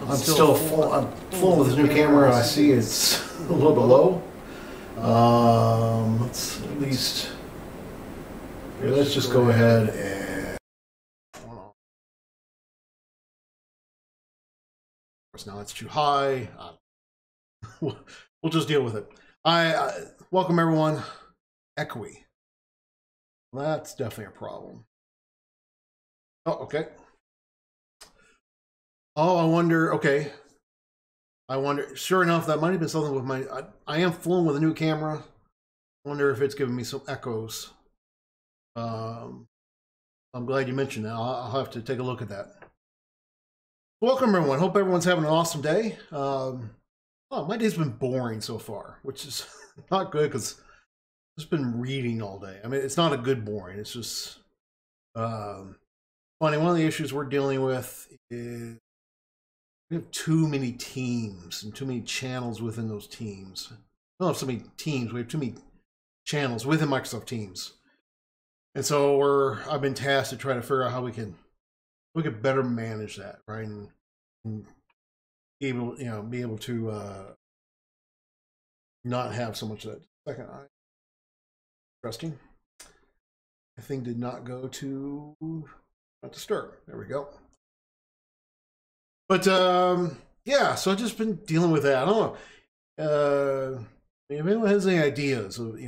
I'm still full. I'm full with this new camera. I see it's a little bit low. Let's at least. Let's just go ahead and. Now it's too high. We'll just deal with it. I welcome everyone. Echoey. That's definitely a problem. Oh, okay. Oh, I wonder. Okay. I wonder. Sure enough, that might have been something with my. I am fooling with a new camera. I wonder if it's giving me some echoes. I'm glad you mentioned that. I'll have to take a look at that. Welcome everyone. Hope everyone's having an awesome day. Oh, my day's been boring so far, which is not good because I've just been reading all day. I mean, it's not a good boring. It's just funny. One of the issues we're dealing with is we have too many teams and too many channels within those teams. We don't have so many teams. We have too many channels within Microsoft Teams, and so I've been tasked to try to figure out how we could better manage that, right, and be able to not have so much of that. Second, interesting. The thing did not go to not to start. There we go. But yeah, so I've just been dealing with that. I don't know. If anyone has any ideas of,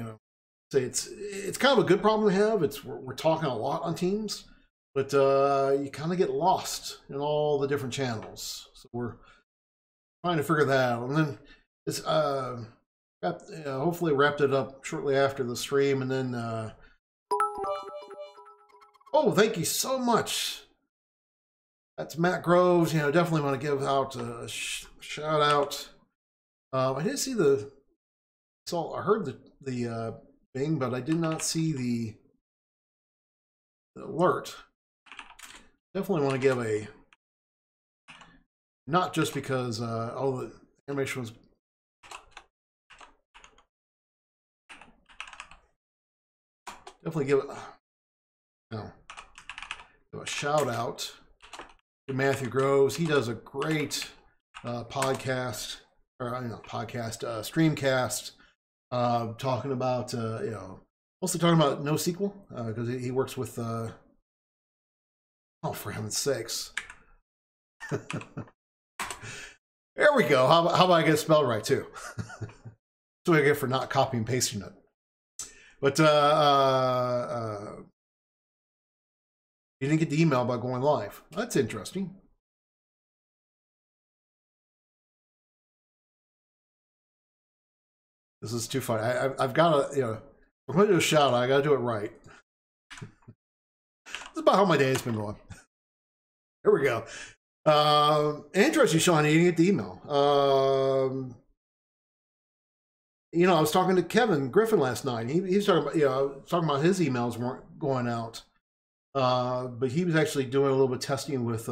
say it's kind of a good problem to have. We're talking a lot on Teams, but you kind of get lost in all the different channels. So we're trying to figure that out. And then it's hopefully wrapped it up shortly after the stream. And then oh, thank you so much. That's Matt Groves. Definitely want to give out a shout out. I didn't see I heard the thing, but I did not see the alert. Definitely want to give a, not just because all the animation was. Definitely give a shout out to Matthew Groves. He does a great podcast, or streamcast, talking about mostly talking about NoSQL because he works with oh, for heaven's sakes. There we go. How about I get it spelled right too? That's what I get for not copying and pasting it. But you didn't get the email about going live. That's interesting. This is too funny. I've got to, I'm going to do a shout out. I got to do it right. This is about how my day has been going. Here we go. Interesting, Sean. You didn't get the email. I was talking to Kevin Griffin last night. He was talking about, talking about his emails weren't going out. But he was actually doing a little bit of testing with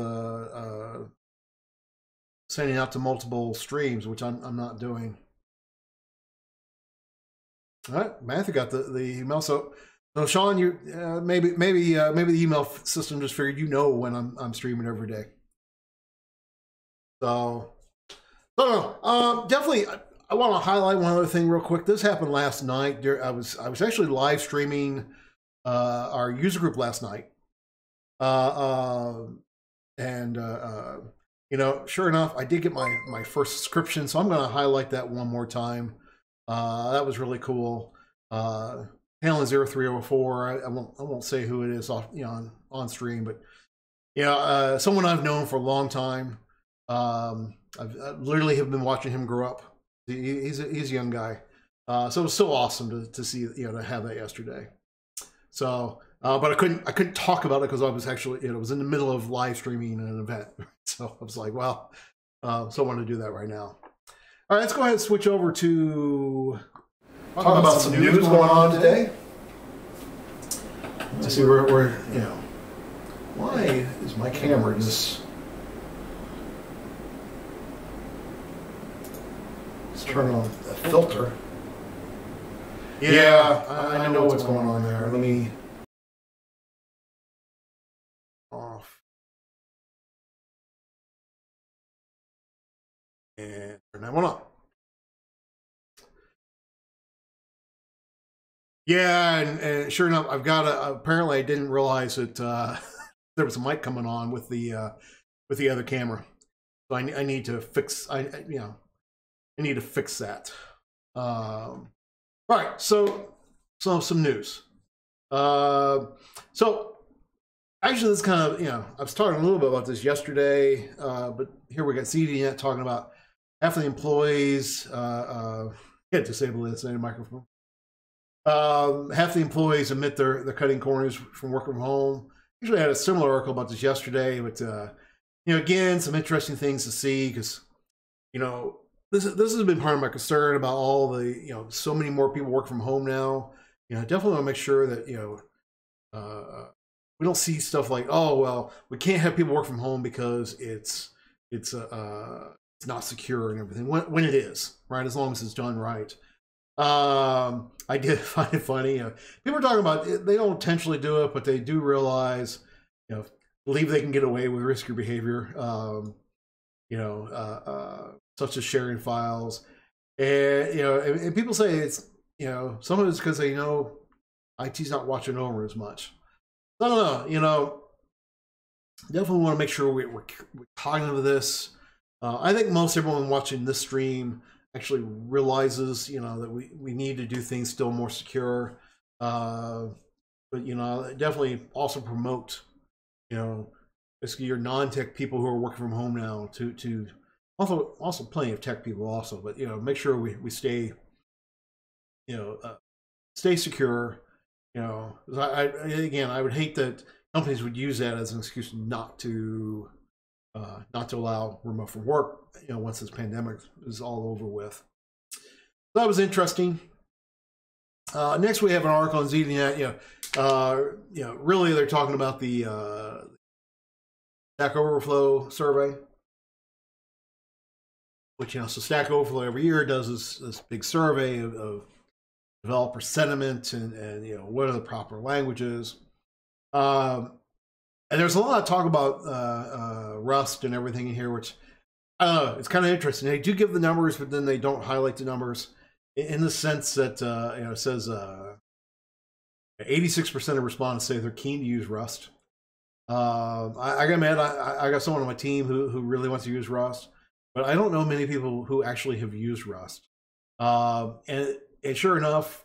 sending out to multiple streams, which I'm not doing. All right, Matthew got the email. So Sean, you maybe the email system just figured when I'm streaming every day. So definitely. I want to highlight one other thing real quick. This happened last night. I was actually live streaming our user group last night, sure enough, I did get my first subscription, so I'm going to highlight that one more time. That was really cool. Talon0304. I won't say who it is off on stream, but someone I've known for a long time. I literally have been watching him grow up. He's a young guy, so it was so awesome to see to have that yesterday. So, but I couldn't talk about it because I was actually it was in the middle of live streaming an event. So I was like, well, so I want to do that right now. All right, let's go ahead and switch over to talk about some news going on today. To see where why is my camera just. Turn on the filter. Yeah, I know what's going on there. Let me off. going on? Yeah, and sure enough, I've got a. Apparently, I didn't realize that there was a mic coming on with the other camera, so I need to fix. I need to fix that. All right, so some news. So actually, this kind of I was talking a little bit about this yesterday, but here we got ZDNet talking about half of the employees get disabled the microphone. Half the employees admit they're cutting corners from working from home. Usually, I had a similar article about this yesterday, but again, some interesting things to see because this has been part of my concern about all the so many more people work from home now. Definitely want to make sure that we don't see stuff like, oh well, we can't have people work from home because it's not secure and everything when it is, right, as long as it's done right. I did find it funny. People are talking about it, they don't intentionally do it, but they do realize, believe they can get away with riskier behavior, such as sharing files, and and people say it's some of it's because they know IT's not watching over as much. I don't know. Definitely want to make sure we're cognizant of this. I think most everyone watching this stream actually realizes, that we need to do things still more secure. But definitely also promote, basically your non-tech people who are working from home now to also plenty of tech people also, but make sure we stay, stay secure. I would hate that companies would use that as an excuse not to allow remote from work, once this pandemic is all over with. So that was interesting. Next, we have an article on ZDNet. Really, they're talking about the Stack Overflow survey, which so Stack Overflow every year does this big survey of developer sentiment and what are the proper languages. And there's a lot of talk about Rust and everything in here, which I don't know. It's kind of interesting. They do give the numbers, but then they don't highlight the numbers in the sense that it says 86% of respondents say they're keen to use Rust. I got mad. I got someone on my team who really wants to use Rust, but I don't know many people who actually have used Rust. And sure enough,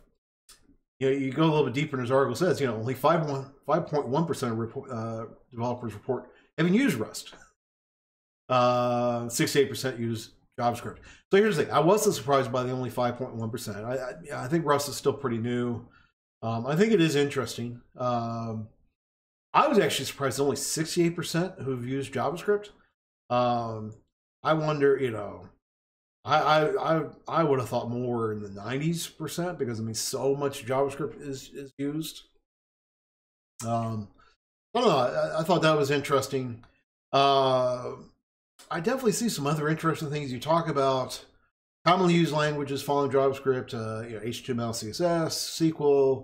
you go a little bit deeper, and this article says, only 5.1% of developers report having used Rust. 68% use JavaScript. So here's the thing. I wasn't surprised by the only 5.1%. I think Rust is still pretty new. I think it is interesting. I was actually surprised only 68% who've used JavaScript. I wonder, I would have thought more in the 90% because so much JavaScript is used. I don't know. I thought that was interesting. I definitely see some other interesting things you talk about. Commonly used languages following JavaScript, HTML, CSS,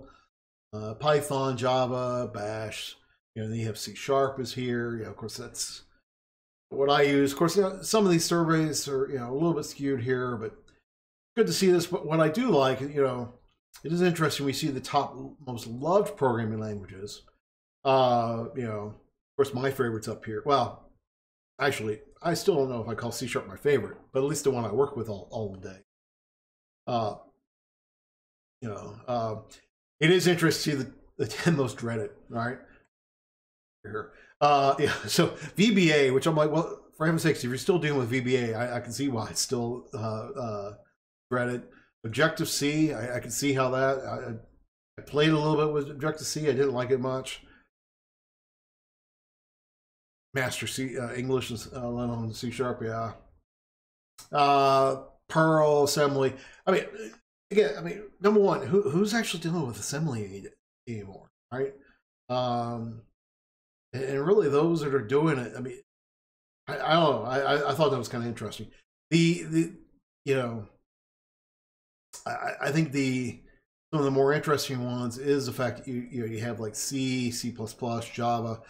SQL, Python, Java, Bash. Then you have C# is here. Of course, that's what I use. Of course, some of these surveys are a little bit skewed here, but good to see this. But what I do like, it is interesting. We see the top most loved programming languages. Of course, my favorite's up here. Well, actually, I still don't know if I call C# my favorite, but at least the one I work with all the day. It is interesting to see the 10 most dreaded, right? Here. So VBA, which I'm like, well, for heaven's sakes, if you're still dealing with VBA, I can see why it's still dreaded. Objective-C, I can see how that, I played a little bit with Objective-C, I didn't like it much. Master C, English, on C#, yeah. Perl, assembly. Again, number one, who's actually dealing with assembly anymore, right? And really, those that are doing it, I don't know. I thought that was kind of interesting. I think some of the more interesting ones is the fact that you have like C, C++, Java.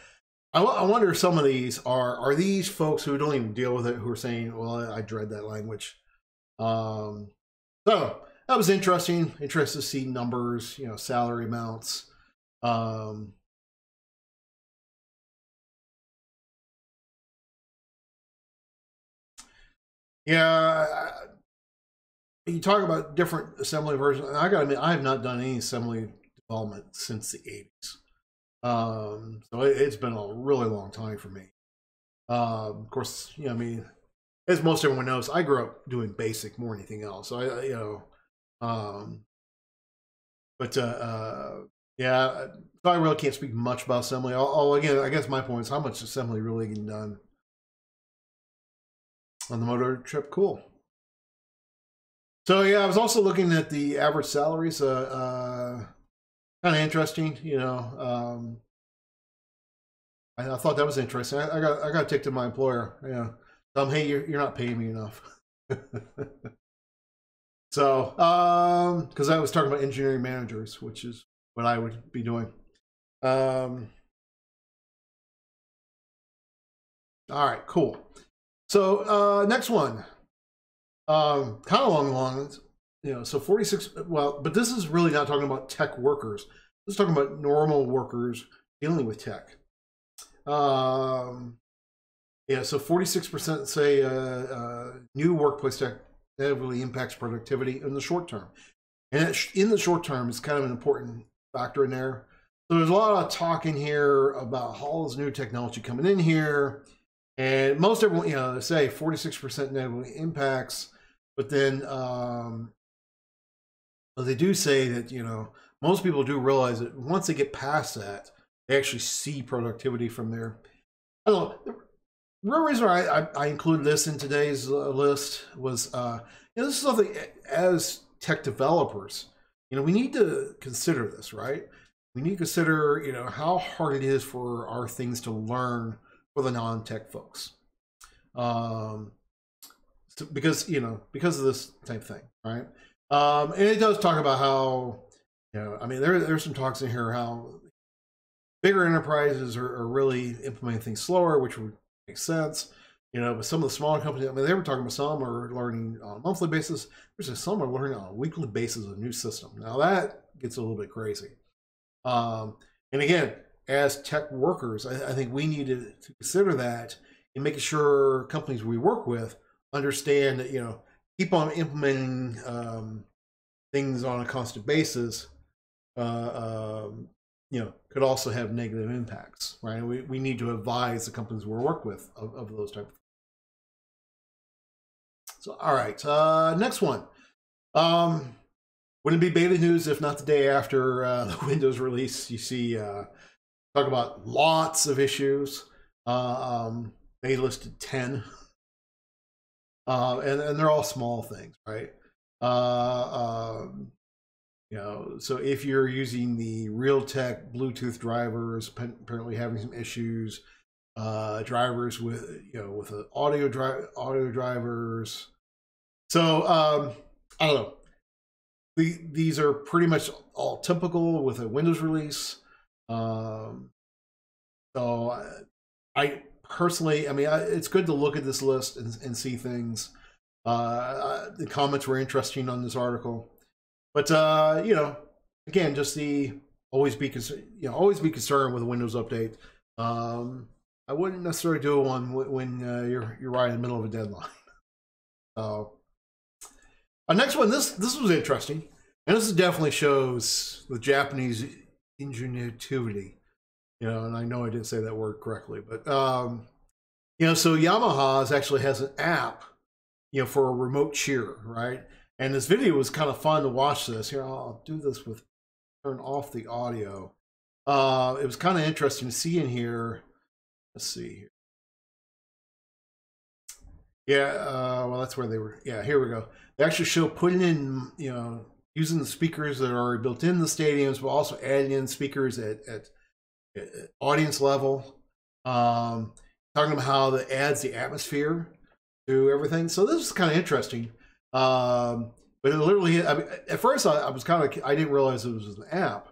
I wonder if some of these are these folks who don't even deal with it, who are saying, well, I dread that language. So that was interesting. Interested to see numbers, you know, salary amounts. Yeah, you talk about different assembly versions. I gotta admit, I have not done any assembly development since the 80s. So it's been a really long time for me. Of course, you know, I mean, as most everyone knows, I grew up doing basic more than anything else. So you know, um, but yeah, so I really can't speak much about assembly. Again, I guess my point is how much assembly really getting done on the motor trip. Cool. So yeah, I was also looking at the average salaries. Kind of interesting, you know. I thought that was interesting. I got to take to my employer. Yeah, tell them, hey, you're not paying me enough. So, because I was talking about engineering managers, which is what I would be doing. All right, cool. So next one, kind of along the lines, you know, so 46. Well, but this is really not talking about tech workers. This is talking about normal workers dealing with tech. Yeah, so 46% say new workplace tech negatively impacts productivity in the short term. And in the short term, it's kind of an important factor in there. So there's a lot of talk in here about all this new technology coming in here. And most everyone, you know, they say 46% negatively impacts, but then they do say that, you know, most people do realize that once they get past that, they actually see productivity from there. I don't know. The real reason I included this in today's list was, you know, this is something as tech developers, you know, we need to consider this, right? We need to consider, you know, how hard it is for our things to learn for the non-tech folks. Because, you know, because of this type of thing, right? And it does talk about how, you know, I mean, there's some talks in here how bigger enterprises are really implementing things slower, which would make sense. You know, but some of the smaller companies, I mean, they were talking about some are learning on a monthly basis. There's some are learning on a weekly basis a new system. Now that gets a little bit crazy. And again, as tech workers, I think we need to consider that in making sure companies we work with understand that, you know, keep on implementing things on a constant basis, you know, could also have negative impacts, right? We need to advise the companies we work with of those type of things. So, all right, next one. Wouldn't it be beta news if not the day after the Windows release? You see, talk about lots of issues. They listed 10, and they're all small things, right? You know, so if you're using the Realtek Bluetooth drivers, apparently having some issues. Drivers with, you know, with audio drivers. So I don't know. These are pretty much all typical with a Windows release. So I personally, I mean, it's good to look at this list and see things. The comments were interesting on this article, but you know, again, just always be concerned with a Windows update. I wouldn't necessarily do one when you're right in the middle of a deadline. Next one, this was interesting, and this definitely shows the Japanese ingenuity. You know, and I know I didn't say that word correctly, but you know, so Yamaha actually has an app, you know, for a remote cheer, right? And this video was kind of fun to watch. This here, I'll do this with turn off the audio. It was kind of interesting to see in here. Let's see here. Yeah, well, that's where they were. Yeah, here we go. They actually show putting in, you know, using the speakers that are already built in the stadiums, but also adding in speakers at audience level. Talking about how that adds the atmosphere to everything. So this is kind of interesting. But it literally, I mean, at first I was kind of, I didn't realize it was an app,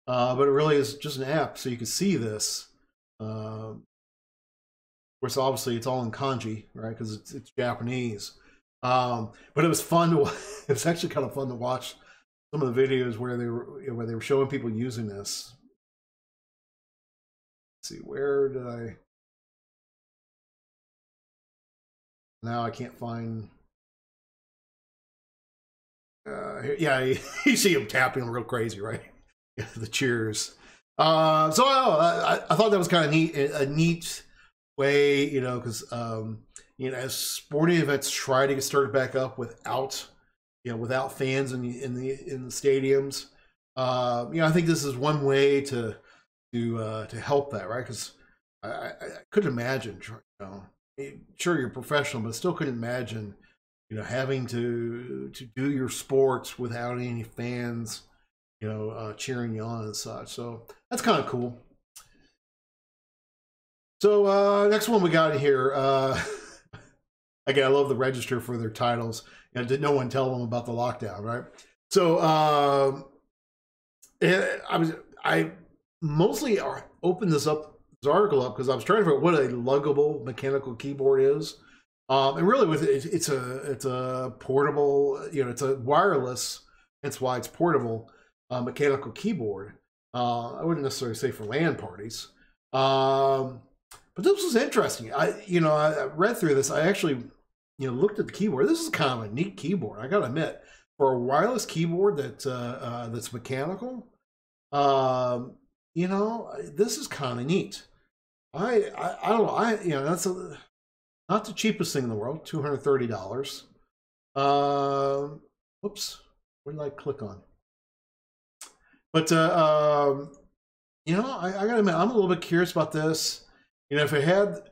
but it really is just an app, so you can see this. Of course, obviously, it's all in kanji, right? Because it's Japanese. But it was fun to. It was actually kind of fun to watch some of the videos where they were showing people using this. Let's see, where did I? Now I can't find. Yeah, you see him tapping real crazy, right? Yeah, the cheers. So I thought that was kind of neat, a neat way, because as sporting events try to get started back up without, without fans in the stadiums, I think this is one way to help that, right? Because I couldn't imagine, sure you're professional, but still couldn't imagine, having to do your sports without any fans, cheering you on and such. So that's kind of cool. So next one we got here. Again, I love the register for their titles. Did no one tell them about the lockdown, right? So I mostly opened this article up because I was trying to figure out what a luggable mechanical keyboard is. And really, with it, it's a portable. It's a wireless. That's why it's portable. Mechanical keyboard. I wouldn't necessarily say for LAN parties. But this was interesting. I read through this. I actually, looked at the keyboard. This is kind of a neat keyboard. I gotta admit, for a wireless keyboard that's mechanical, this is kind of neat. I don't know. That's not the cheapest thing in the world. $230. Whoops. What did I click on? But I gotta admit, I'm a little bit curious about this. If it had,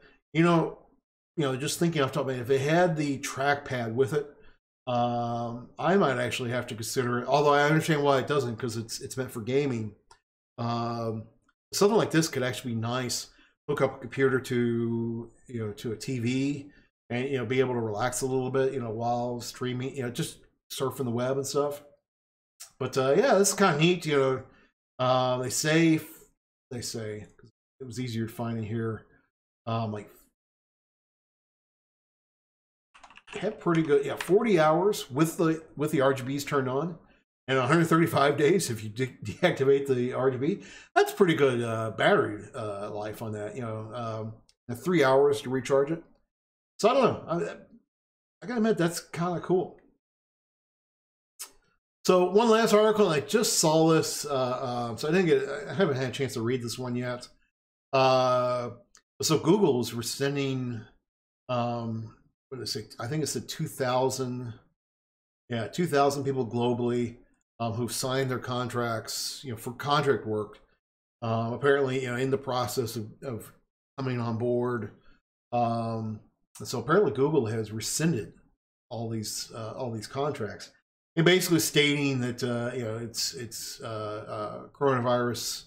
just thinking off the top of my head, if it had the trackpad with it, I might actually have to consider it. Although I understand why it doesn't, because it's meant for gaming. Something like this could actually be nice. Hook up a computer to to a TV, and be able to relax a little bit, while streaming, just surfing the web and stuff. But yeah, this is kind of neat. They say it was easier to find in here. Like, had pretty good, 40 hours with the RGBs turned on, and 135 days if you deactivate the RGB. That's pretty good battery life on that. 3 hours to recharge it. So I don't know. I gotta admit, that's kind of cool. So one last article, I just saw this. So I haven't had a chance to read this one yet. So Google is rescinding, what is it? I think it's the 2,000 people globally who've signed their contracts, for contract work. Apparently, in the process of coming on board. So apparently Google has rescinded all these contracts, and basically stating that it's coronavirus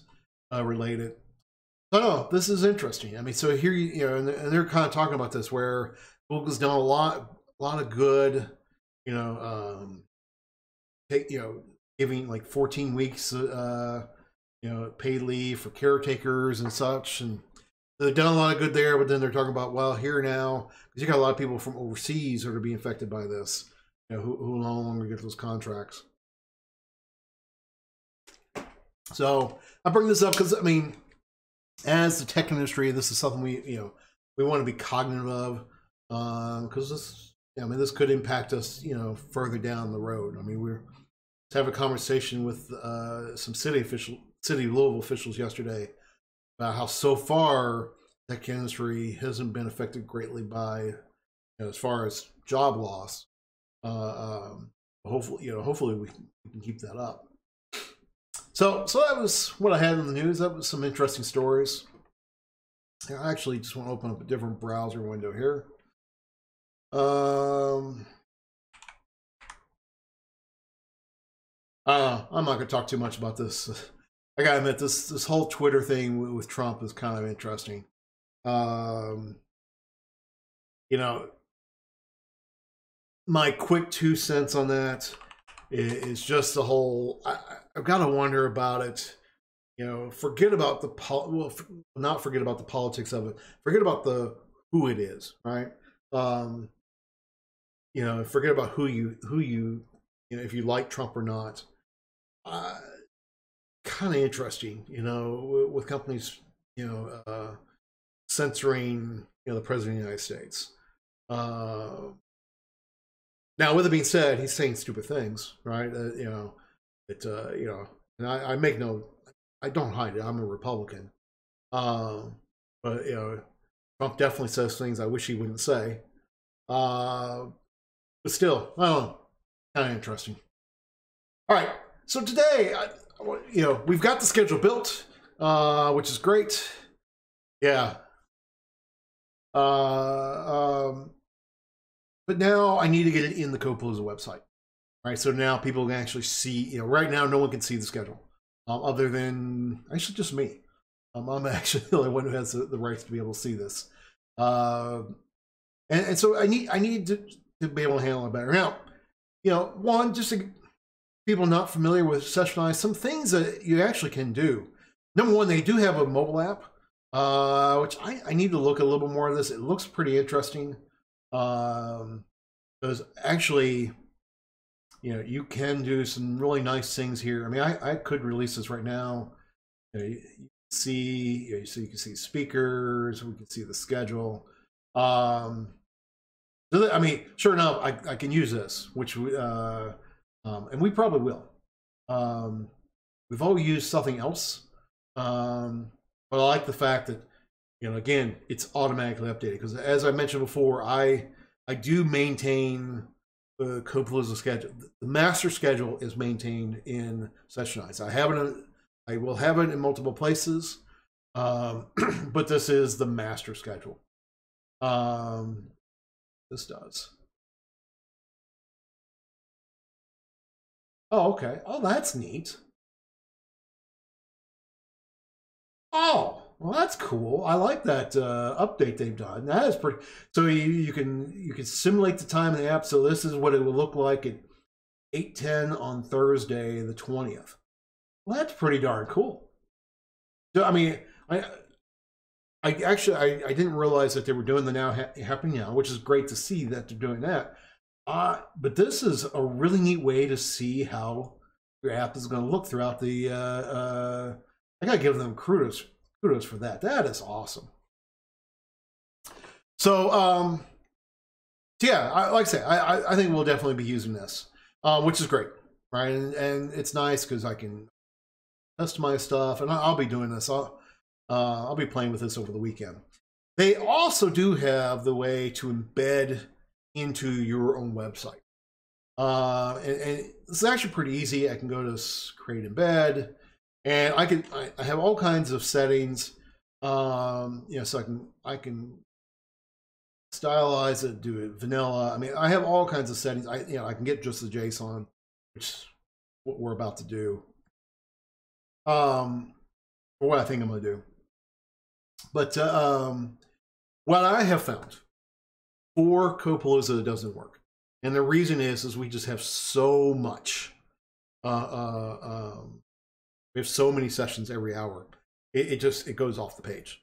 related. I don't know. This is interesting. I mean, so here and they're kind of talking about this, where Google's done a lot of good, giving like 14 weeks, paid leave for caretakers and such, and they've done a lot of good there. But then they're talking about, well, here now, because you got a lot of people from overseas that are being affected by this, who no longer get those contracts. So I bring this up because, I mean, as the tech industry, this is something we want to be cognizant of, because this could impact us, further down the road. I mean, we're to have a conversation with some city of Louisville officials yesterday about how so far the tech industry hasn't been affected greatly by, as far as job loss. Hopefully we can keep that up. So that was what I had in the news. That was some interesting stories. I actually just want to open up a different browser window here. I'm not going to talk too much about this. I gotta admit, this whole Twitter thing with Trump is kind of interesting. My quick 2 cents on that is just the whole. I've got to wonder about it. Forget about not forget about the politics of it. Forget about who it is, right? you know, forget about who you you know, if you like Trump or not. Kind of interesting, you know, with companies, you know, censoring, you know, the president of the United States. Now, with it being said, he's saying stupid things, right? You know, you know, and I make no, I don't hide it. I'm a Republican, but you know, Trump definitely says things I wish he wouldn't say. But still, I don't know, kind of interesting. All right, so today, you know, we've got the schedule built, which is great. Yeah. But now I need to get it in the Copalooza website. Right, so now people can actually see, you know, right now no one can see the schedule, other than actually just me. I'm actually the only one who has the rights to be able to see this. And so I need to be able to handle it better. Now, you know, one, just to people not familiar with Sessionize, some things that you actually can do. Number one, they do have a mobile app, which I need to look a little bit more of this. It looks pretty interesting. Because actually, you know, you can do some really nice things here. I mean, I could release this right now. You know, you see, you can see speakers. We can see the schedule. So that, I mean, sure enough, I can use this, which and we probably will. We've all used something else, but I like the fact that, you know, again, it's automatically updated because, as I mentioned before, I do maintain the Copalooza schedule. The master schedule is maintained in Sessionize. I will have it in multiple places, but this is the master schedule. This does. Oh, okay. Oh, that's neat. Oh, well, that's cool. I like that update they've done. That is pretty. So you can simulate the time in the app. So this is what it will look like at 8:10 on Thursday, the 20th. Well, that's pretty darn cool. So I mean, I actually I didn't realize that they were doing the now happening now, which is great to see that they're doing that. But this is a really neat way to see how your app is going to look throughout the. I gotta give them kudos for that. That is awesome. So yeah, like I say, I think we'll definitely be using this, which is great, right? And it's nice because I can customize stuff, and I'll be doing this. I'll be playing with this over the weekend. They also do have the way to embed into your own website. And it's actually pretty easy. I can go to create embed, and I have all kinds of settings. You know, so I can stylize it, do it vanilla. I mean, I have all kinds of settings. You know, I can get just the JSON, which is what we're about to do. Or what I think I'm going to do. But what I have found for Copalooza, it doesn't work. And the reason is we just have so much. We have so many sessions every hour. It goes off the page.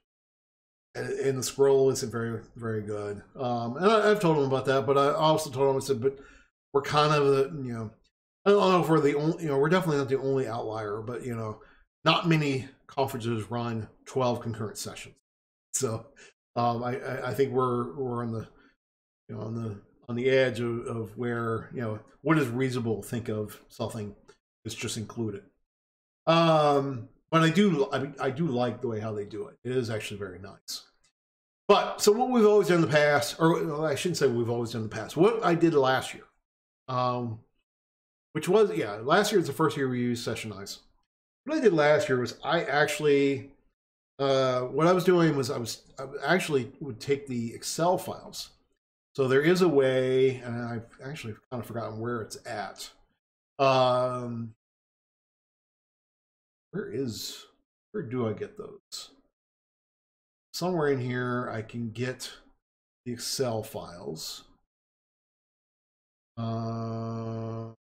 And the scroll isn't very, very good. And I've told them about that, but I also told them, I said, but we're kind of the, you know, I don't know if we're the only, you know, we're definitely not the only outlier, but, you know, not many conferences run 12 concurrent sessions. So I think we're on the, you know, on the edge of where, you know, what is reasonable to think of something that's just included. But I do like the way how they do it. It is actually very nice. But so what we've always done in the past, or well, I shouldn't say we've always done in the past, what I did last year, which was, yeah, last year was the first year we used Sessionize. What I did last year was I actually, what I was doing was I actually would take the Excel files. So there is a way, and I've actually kind of forgotten where it's at. Where do I get those? Somewhere in here I can get the Excel files. Now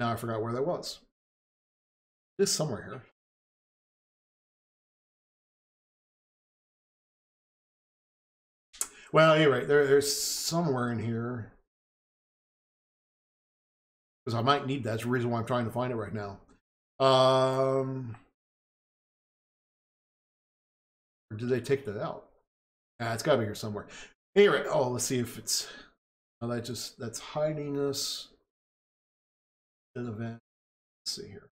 I forgot where that was. It's somewhere here. Well, you're right. There's somewhere in here. Because I might need that. That's the reason why I'm trying to find it right now. Or did they take that out? It's got to be here somewhere. Anyway, oh, let's see if it's. Oh, that's hiding us. An event. Let's see here.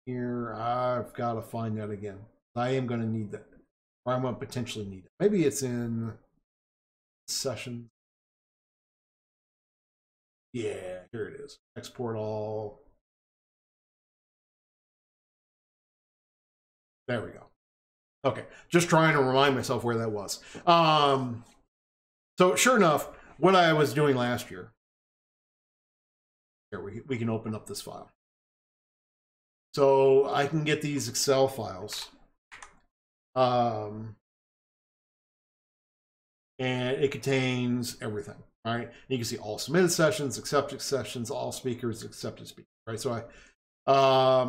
Here, I've got to find that again. I am going to need that, or I'm going to potentially need it. Maybe it's in session. Yeah, here it is. Export all. There we go. Okay, just trying to remind myself where that was. So sure enough, what I was doing last year. Here, we can open up this file. So I can get these Excel files. And it contains everything, right? And you can see all submitted sessions, accepted sessions, all speakers, accepted speakers, right? So and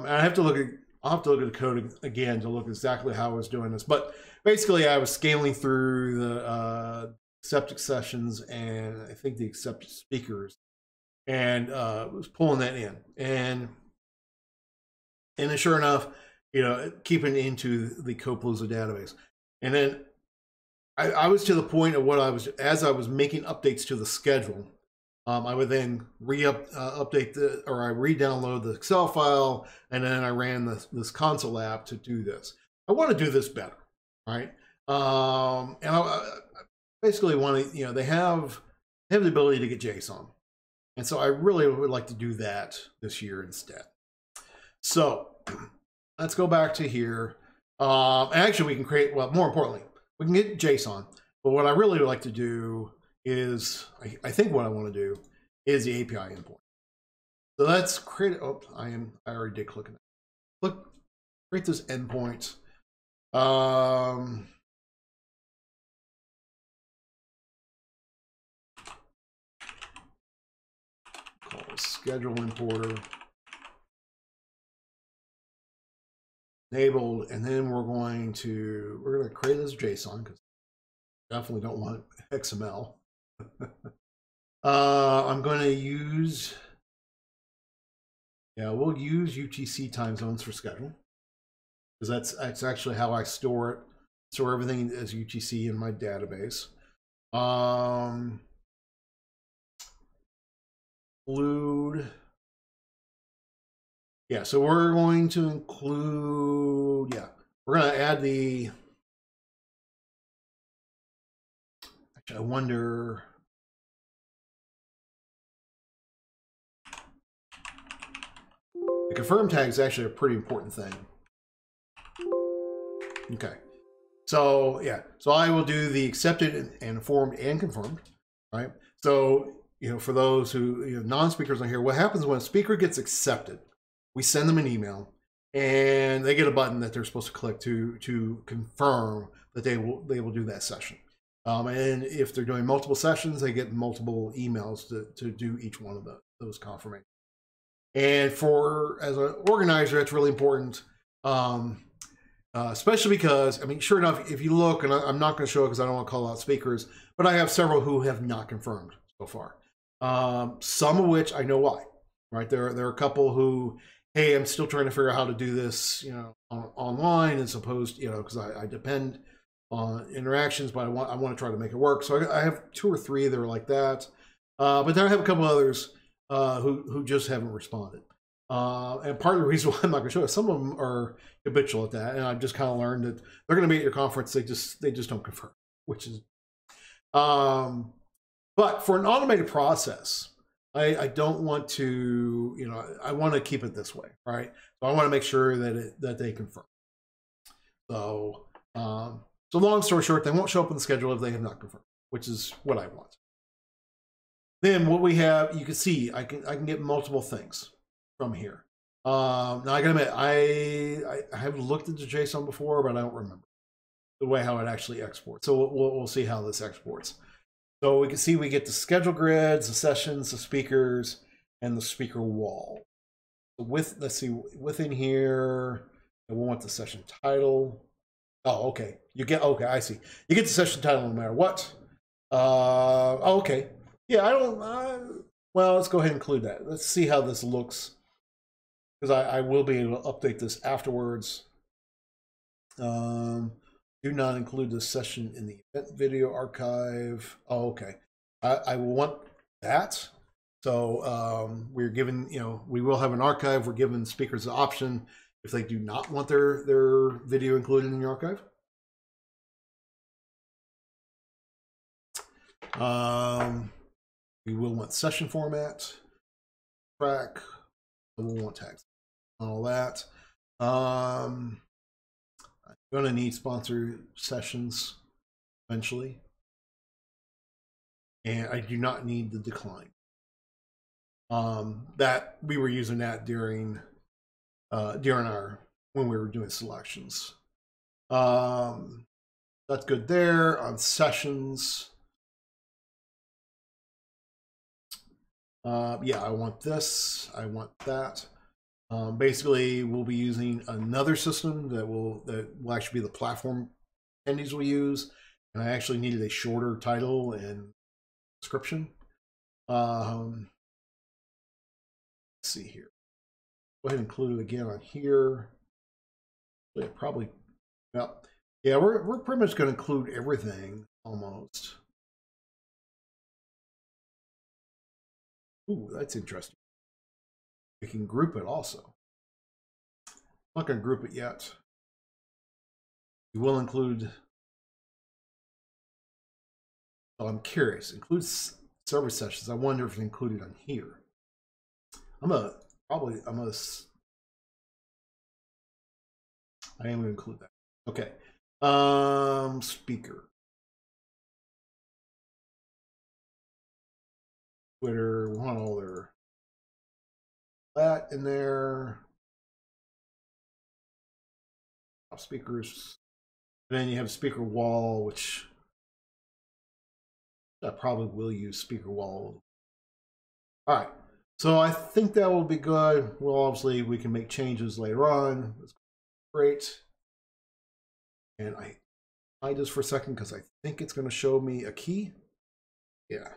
I have to look at, I'll have to look at the code again to look exactly how I was doing this. But basically, I was scaling through the accepted sessions and I think the accepted speakers, and was pulling that in. And then sure enough, you know, keeping into the Copilooza database. And then I was to the point of what I was, as I was making updates to the schedule, I would then update the, or I re-download the Excel file, and then I ran this console app to do this. I want to do this better, right? And I basically want to, you know, they have the ability to get JSON, and so I really would like to do that this year instead. So let's go back to here. Actually, we can create, well, more importantly, we can get JSON. But what I really would like to do is, I think what I want to do is the API endpoint. So let's create, oh, I already did click on that. Look, create this endpoint. Call schedule importer. Enabled, and then we're going to create this JSON because definitely don't want XML. I'm going to use, yeah, we'll use UTC time zones for schedule because that's actually how I store it. Store everything as UTC in my database. Include. Yeah, so we're going to include, yeah, we're going to add the, actually, I wonder, the confirm tag is actually a pretty important thing. Okay, so yeah, so I will do the accepted and informed and confirmed, right? So, you know, for those who, you know, non-speakers on here, what happens when a speaker gets accepted? We send them an email, and they get a button that they're supposed to click to confirm that they will do that session. And if they're doing multiple sessions, they get multiple emails to do each one of those confirmations. And for, as an organizer, it's really important, especially because, I mean, sure enough, if you look, and I'm not going to show it because I don't want to call out speakers, but I have several who have not confirmed so far. Some of which I know why, right? There are a couple who, hey, I'm still trying to figure out how to do this, you know, online as opposed, you know, because I depend on interactions, but I want to try to make it work. So I have 2 or 3 that are like that. But then I have a couple others who just haven't responded. And part of the reason why I'm not going to show it, some of them are habitual at that, and I've just kind of learned that they're going to be at your conference. They just don't confirm, which is. But for an automated process, I don't want to, you know, I want to keep it this way, right? So I want to make sure that they confirm. So, so long story short, they won't show up in the schedule if they have not confirmed, which is what I want. Then what we have, you can see, I can get multiple things from here. Now I gotta admit, I have looked at the JSON before, but I don't remember the way how it actually exports. So we'll see how this exports. So we can see we get the schedule grids, the sessions, the speakers, and the speaker wall. Let's see, within here, we want the session title. Oh, okay. You get, okay, I see. You get the session title no matter what. Okay. Yeah, I don't, well, let's go ahead and include that. Let's see how this looks. Because I will be able to update this afterwards. Do not include this session in the event video archive. Oh, okay. I will want that. So we're given, you know, we will have an archive. We're giving speakers the option if they do not want their video included in the archive. We will want session format, track, we'll want tags, all that. I'm gonna need sponsor sessions eventually. And I do not need the decline. That we were using that during our, when we were doing selections. That's good there. On sessions, yeah, I want this, I want that. Basically, we'll be using another system that will actually be the platform attendees will use, and I actually needed a shorter title and description. Let's see here. Go ahead and include it again on here. Yeah, probably. Well, yeah, we're pretty much going to include everything almost. Ooh, that's interesting. We can group it also. I'm not going to group it yet. We will include. Oh, I'm curious. Include server sessions. I wonder if it's included on here. I am going to include that. Okay. Speaker. Twitter, we want all their that in there. Speakers. And then you have speaker wall, which I probably will use speaker wall. All right. So I think that will be good. Well, obviously we can make changes later on. That's great. And I hide this for a second because I think it's going to show me a key. Yeah.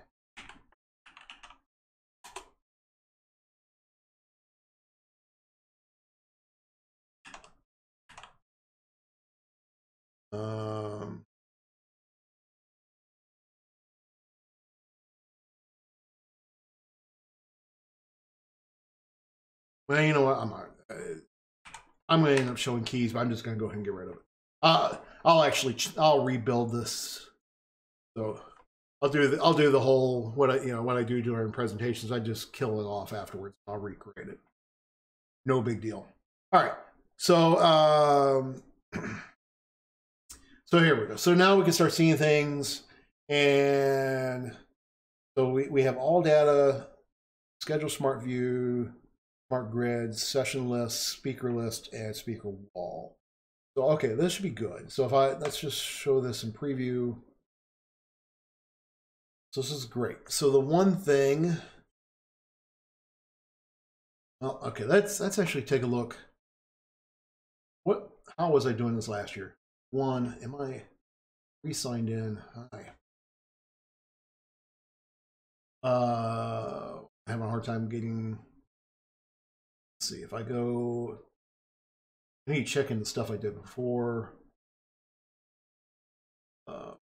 Well, you know what? I'm going to end up showing keys, but I'm just going to go ahead and get rid of it. I'll rebuild this. So I'll do the whole what I do during presentations. I just kill it off afterwards. I'll recreate it. No big deal. All right. So so here we go. So now we can start seeing things, and so we have all data, schedule smart view, smart grid, session list, speaker list, and speaker wall. So okay, this should be good. So let's just show this in preview. So this is great. So the one thing, well, okay, let's actually take a look. How was I doing this last year? One, am I re-signed in? Hi. Having a hard time getting. Let's see if I go. I need to check in the stuff I did before.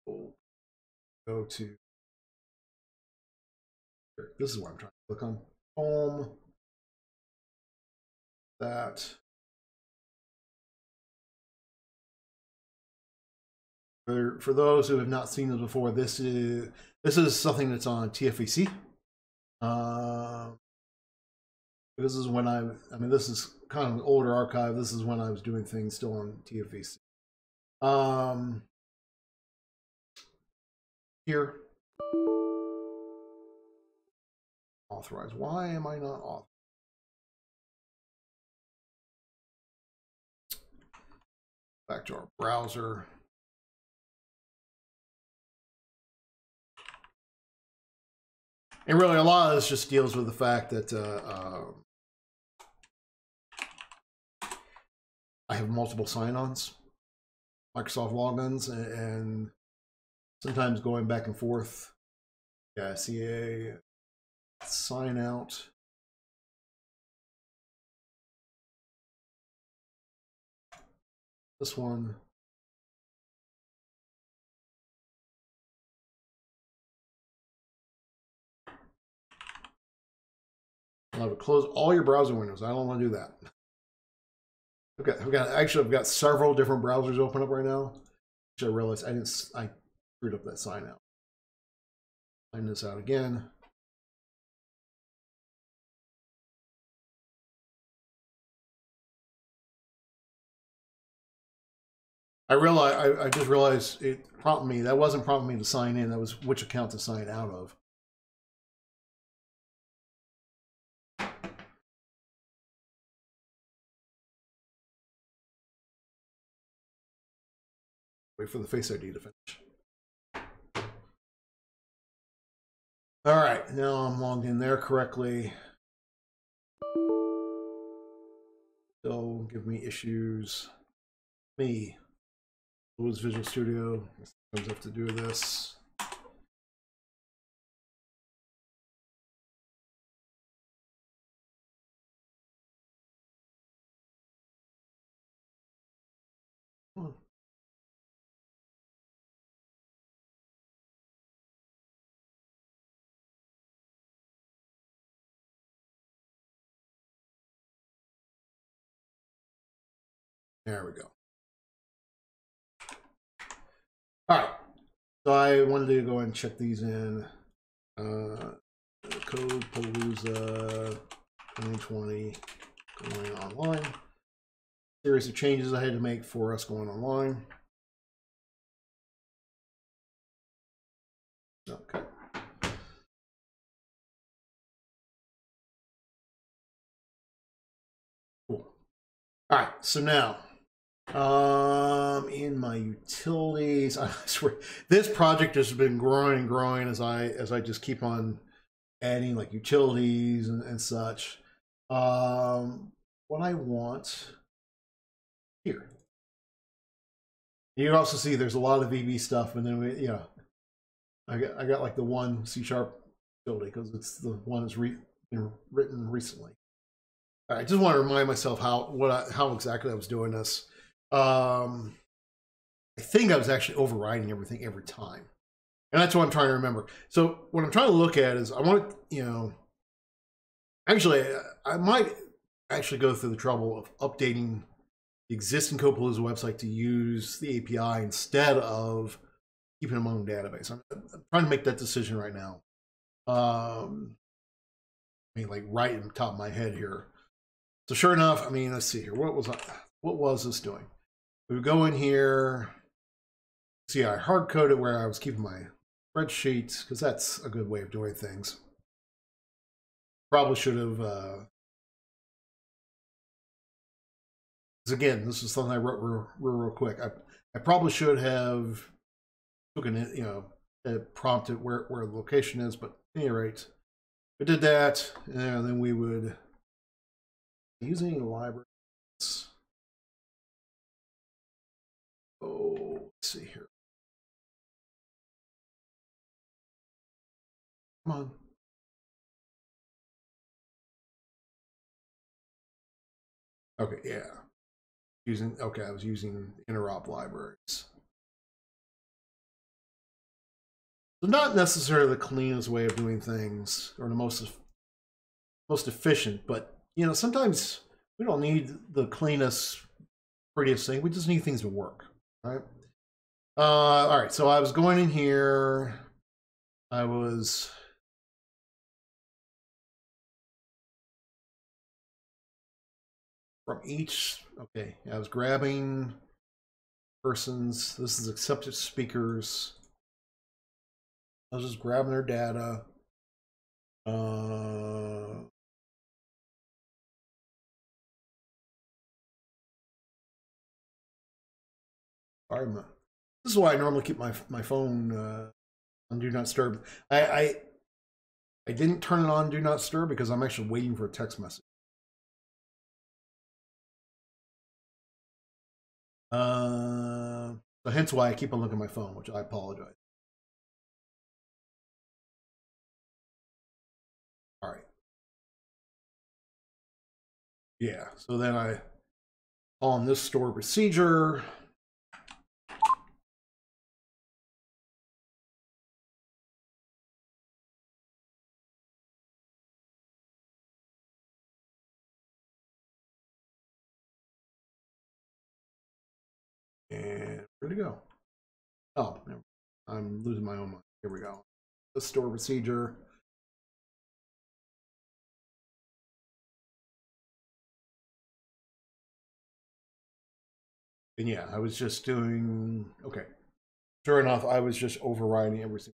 We'll go to. This is what I'm trying to click on. Home. That. For those who have not seen this before, this is something that's on TFVC. This is when I mean, this is kind of an older archive. This is when I was doing things still on TFVC. Here. Authorize. Why am I not authorized? Back to our browser. And really, a lot of this just deals with the fact that I have multiple sign-ons Microsoft logins and sometimes going back and forth. Yeah, CA sign out. This one. I'll have to close all your browser windows. I don't want to do that. Okay, I've got several different browsers open up right now. Which I realized I screwed up that sign out. Sign this out again. I just realized it prompted me. That wasn't prompting me to sign in. That was which account to sign out of. Wait for the Face ID to finish. All right, now I'm logged in there correctly. Don't give me issues. Me. Woods Visual Studio. Sometimes I have to do this. There we go. All right. So I wanted to go and check these in. Code Palooza 2020 going online. Series of changes I had to make for us going online. Okay. Cool. All right. So now, in my utilities, I swear this project has been growing and growing as I just keep on adding like utilities and such. What I want here. You can also see there's a lot of VB stuff, and then I got like the one C# utility because it's the one that's written recently. I just want to remind myself how exactly I was doing this. I think I was actually overriding everything every time, and that's what I'm trying to remember. So what I'm trying to look at is I want to, actually I might actually go through the trouble of updating the existing Codepalooza website to use the API instead of keeping my own database. I'm trying to make that decision right now. I mean, like right in the top of my head here. So sure enough, I mean, let's see here. What was this doing? We would go in here. See, I hard coded where I was keeping my spreadsheets because that's a good way of doing things. Probably should have. Again, this is something I wrote real quick. I probably should have taken it, prompted where the location is, but at any rate, we did that, and then we would using libraries. Oh, let's see here. Come on. Okay, yeah. I was using interop libraries. So not necessarily the cleanest way of doing things or the most efficient, but sometimes we don't need the cleanest, prettiest thing. We just need things to work, right? All right, so I was going in here. I was from each. Okay, I was grabbing persons. This is accepted speakers. I was just grabbing their data. This is why I normally keep my phone on Do Not Disturb. I didn't turn it on Do Not Disturb because I'm actually waiting for a text message. So hence why I keep on looking at my phone, which I apologize. All right. Yeah, so then I on this store procedure. And where'd it go? Oh, never. I'm losing my own mind. Here we go. The store procedure. And yeah, I was just doing, okay. Sure enough, I was just overriding everything.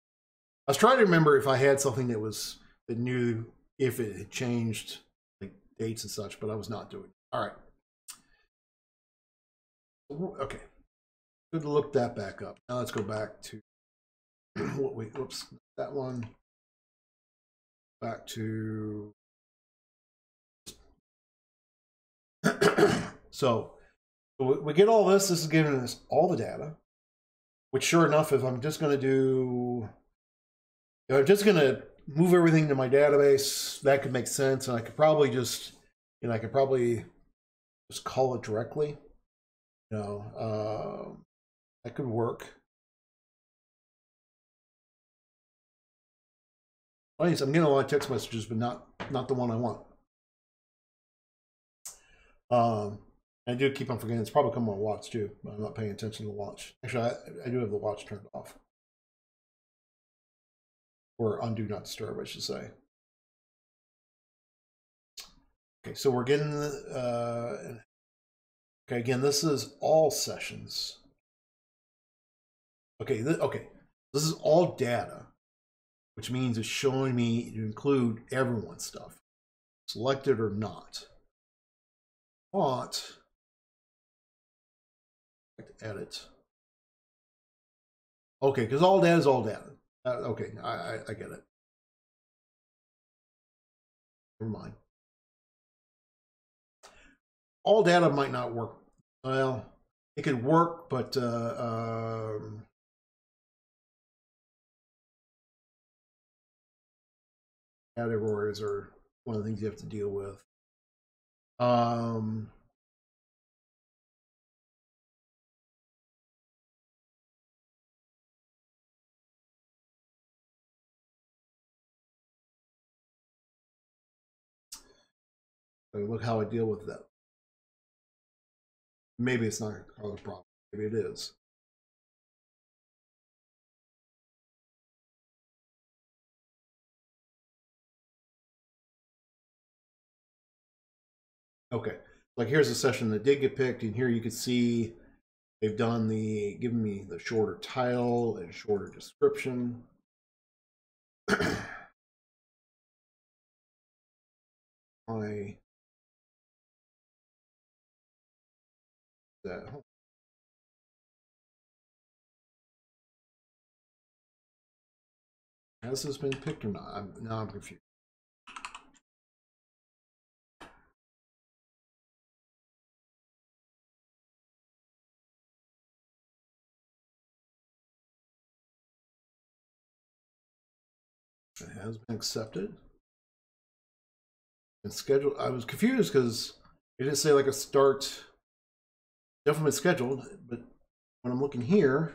I was trying to remember if I had something that knew if it had changed, like dates and such, but I was not doing it. All right. Okay. Good to look that back up. Now let's go back to whoops, that one. Back to, so we get all this. This is giving us all the data, which sure enough, if I'm just going to move everything to my database, that could make sense. And I could probably just, just call it directly. That could work. I'm getting a lot of text messages, but not the one I want. I do keep on forgetting. It's probably come on watch too, but I'm not paying attention to the watch. Actually, I do have the watch turned off. Or on do not disturb, I should say. Okay, so we're getting okay, again, this is all sessions. Okay, this is all data, which means it's showing me to include everyone's stuff, selected or not. But edit. Okay, because all data is all data. Okay, I get it. Never mind. All data might not work. Well, it could work, but categories are one of the things you have to deal with. Look how I deal with that. Maybe it's not a problem. Maybe it is. Okay, like here's a session that did get picked, and here you can see they've given me the shorter title and shorter description. Has this been picked or not? Now I'm confused. It has been accepted and scheduled. I was confused because it didn't say like a start. Definitely scheduled, but when I'm looking here,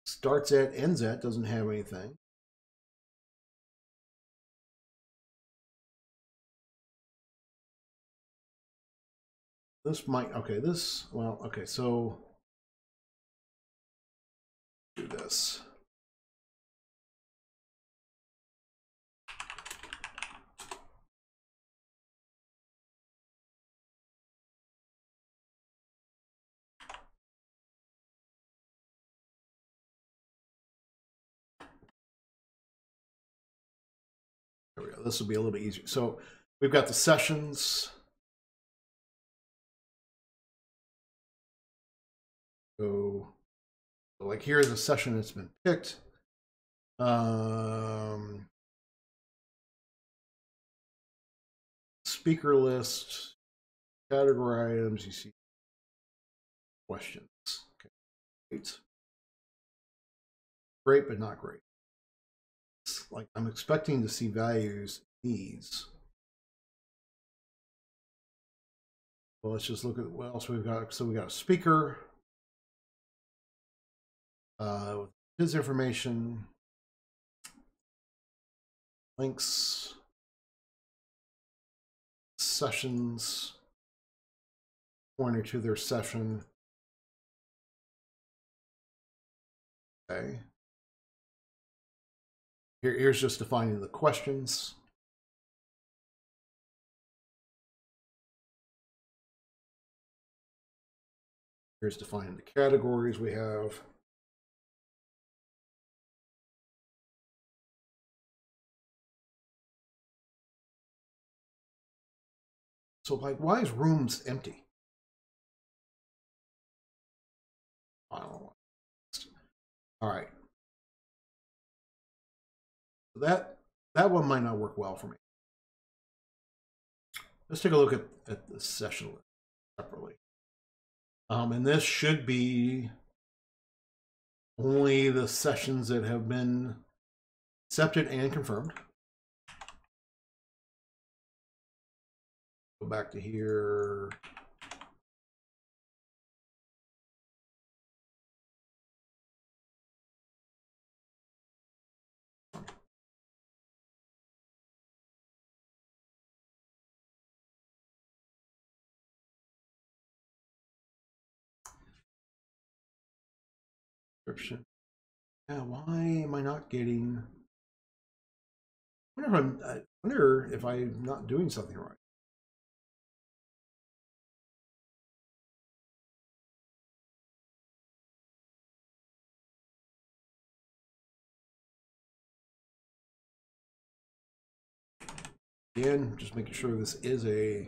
starts at, ends at doesn't have anything. This might, okay, this, well, okay, so do this. There we go. This will be a little bit easier. So we've got the sessions. So like here's a session that's been picked. Speaker list, category items, you see questions. Okay. great. Great, but not great. It's like I'm expecting to see values in these. Well, let's just look at what else we've got. So we got a speaker. With his information. Links. Sessions. Pointer to their session. Okay. Here's just defining the questions. Here's defining the categories we have. So, like, why is rooms empty? I don't know. All right. So that one might not work well for me. Let's take a look at the session list separately. And this should be only the sessions that have been accepted and confirmed. Go back to here. Description. Yeah, why am I not getting? I wonder if I'm not doing something right. Again, just making sure this is a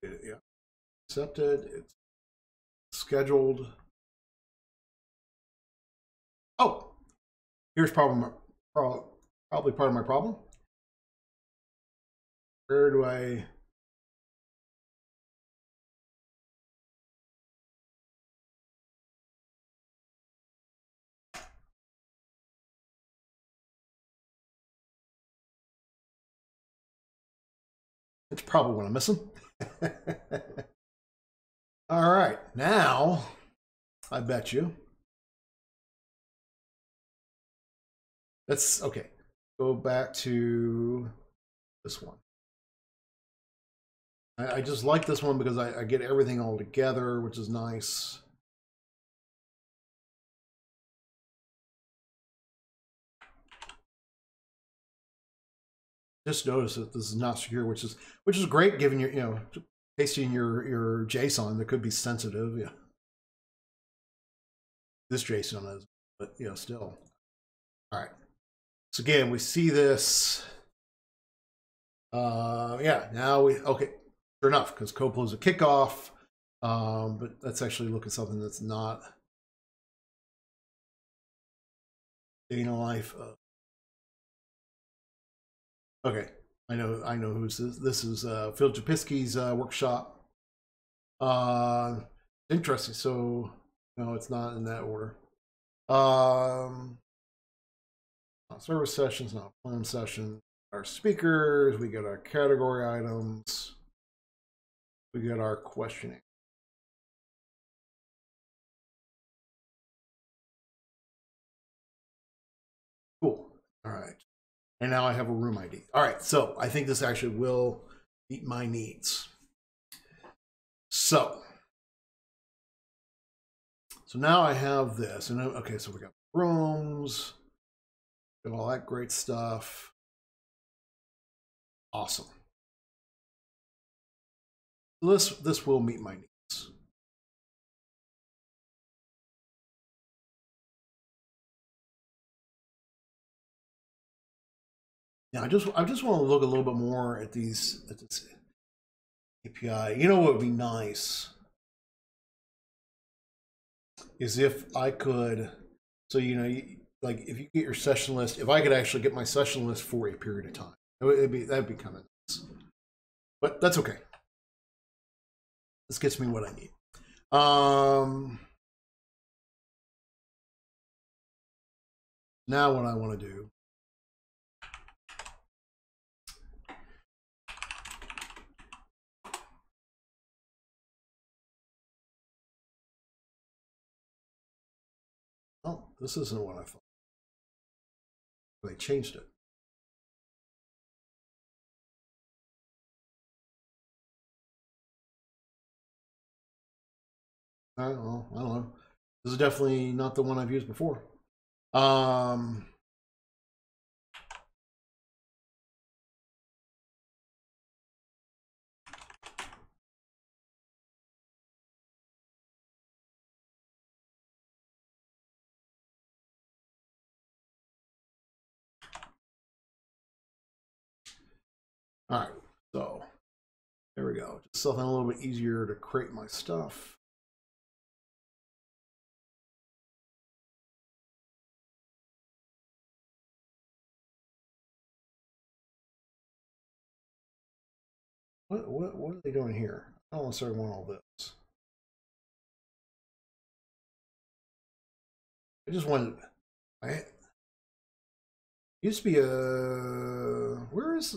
yeah, accepted. It's scheduled. Oh, here's probably part of my problem. Where do I? It's probably what I'm missing. All right, now I bet you. Let's okay. Go back to this one. I just like this one because I get everything all together, which is nice. Just notice that this is not secure, which is great, given your pasting your JSON that could be sensitive. Yeah, this JSON is, but still. All right. So again, we see this. Yeah. Now okay. Sure enough, because Copilot is a kickoff. But let's actually look at something that's not day in the life of. Okay, I know who's this. This is Phil Japiski's workshop. Interesting. So no, it's not in that order. Service sessions, not plan session. Our speakers, we get our category items, we get our questioning. Cool. All right. And now I have a room ID. All right. So I think this actually will meet my needs. So now I have this. And okay, so we got rooms, got all that great stuff. Awesome. This will meet my needs. Yeah, I just want to look a little bit more at this API. You know what would be nice is if I could. So like if you get your session list, if I could actually get my session list for a period of time, that'd be kind of nice. But that's okay. This gets me what I need. Now what I want to do. Oh, this isn't what I thought. They changed it. I don't know. This is definitely not the one I've used before. All right, so there we go. Just something a little bit easier to create my stuff. What are they doing here? I don't necessarily want all this. I just wanted. I used to be a. Where is?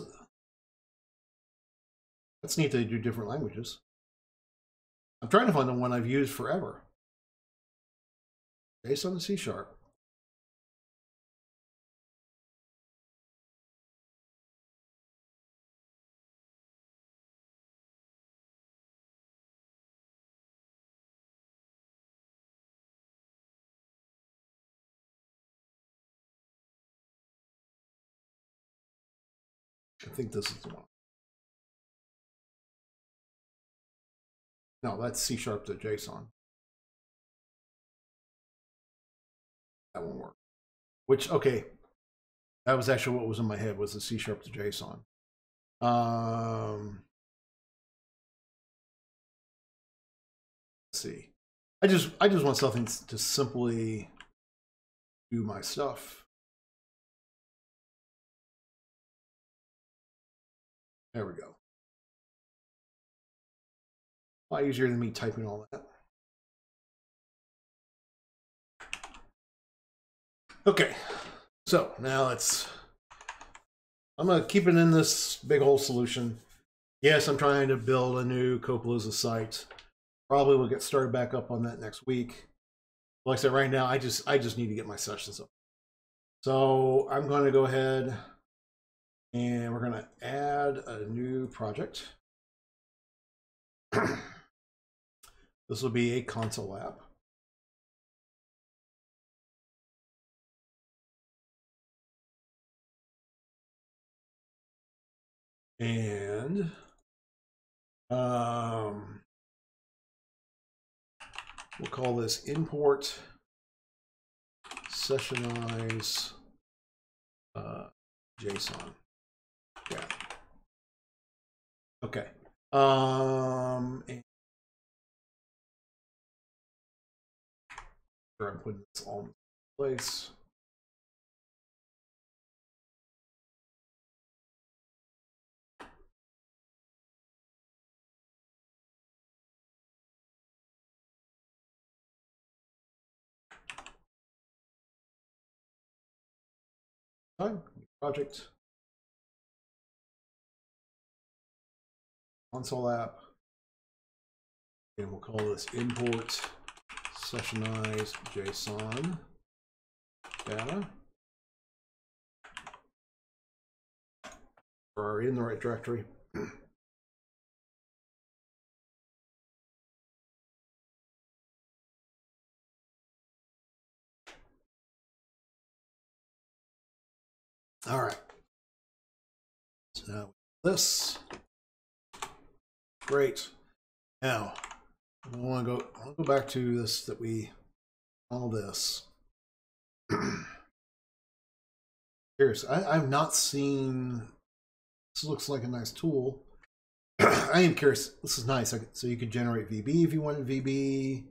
That's neat. They do different languages. I'm trying to find the one I've used forever. Based on the C#. I think this is the one. No, that's C# to JSON. That won't work. Which, okay, that was actually what was in my head, was the C# to JSON. Let's see. I just want something to simply do my stuff. There we go. A lot easier than me typing all that. Okay, so now I'm gonna keep it in this big whole solution. Yes, I'm trying to build a new Copilooza site. Probably will get started back up on that next week. Like I said, right now, I just need to get my sessions up. So I'm going to go ahead and we're going to add a new project. This will be a console app. And we'll call this import sessionize JSON. Yeah. Okay. And I'm putting this all in place. Project, console app, and we'll call this import sessionize JSON data. We're in the right directory. All right. So now this. Great. Now I want to go back to this all this. Curious. I've not seen. This looks like a nice tool. I am curious. This is nice. So you could generate VB if you wanted VB.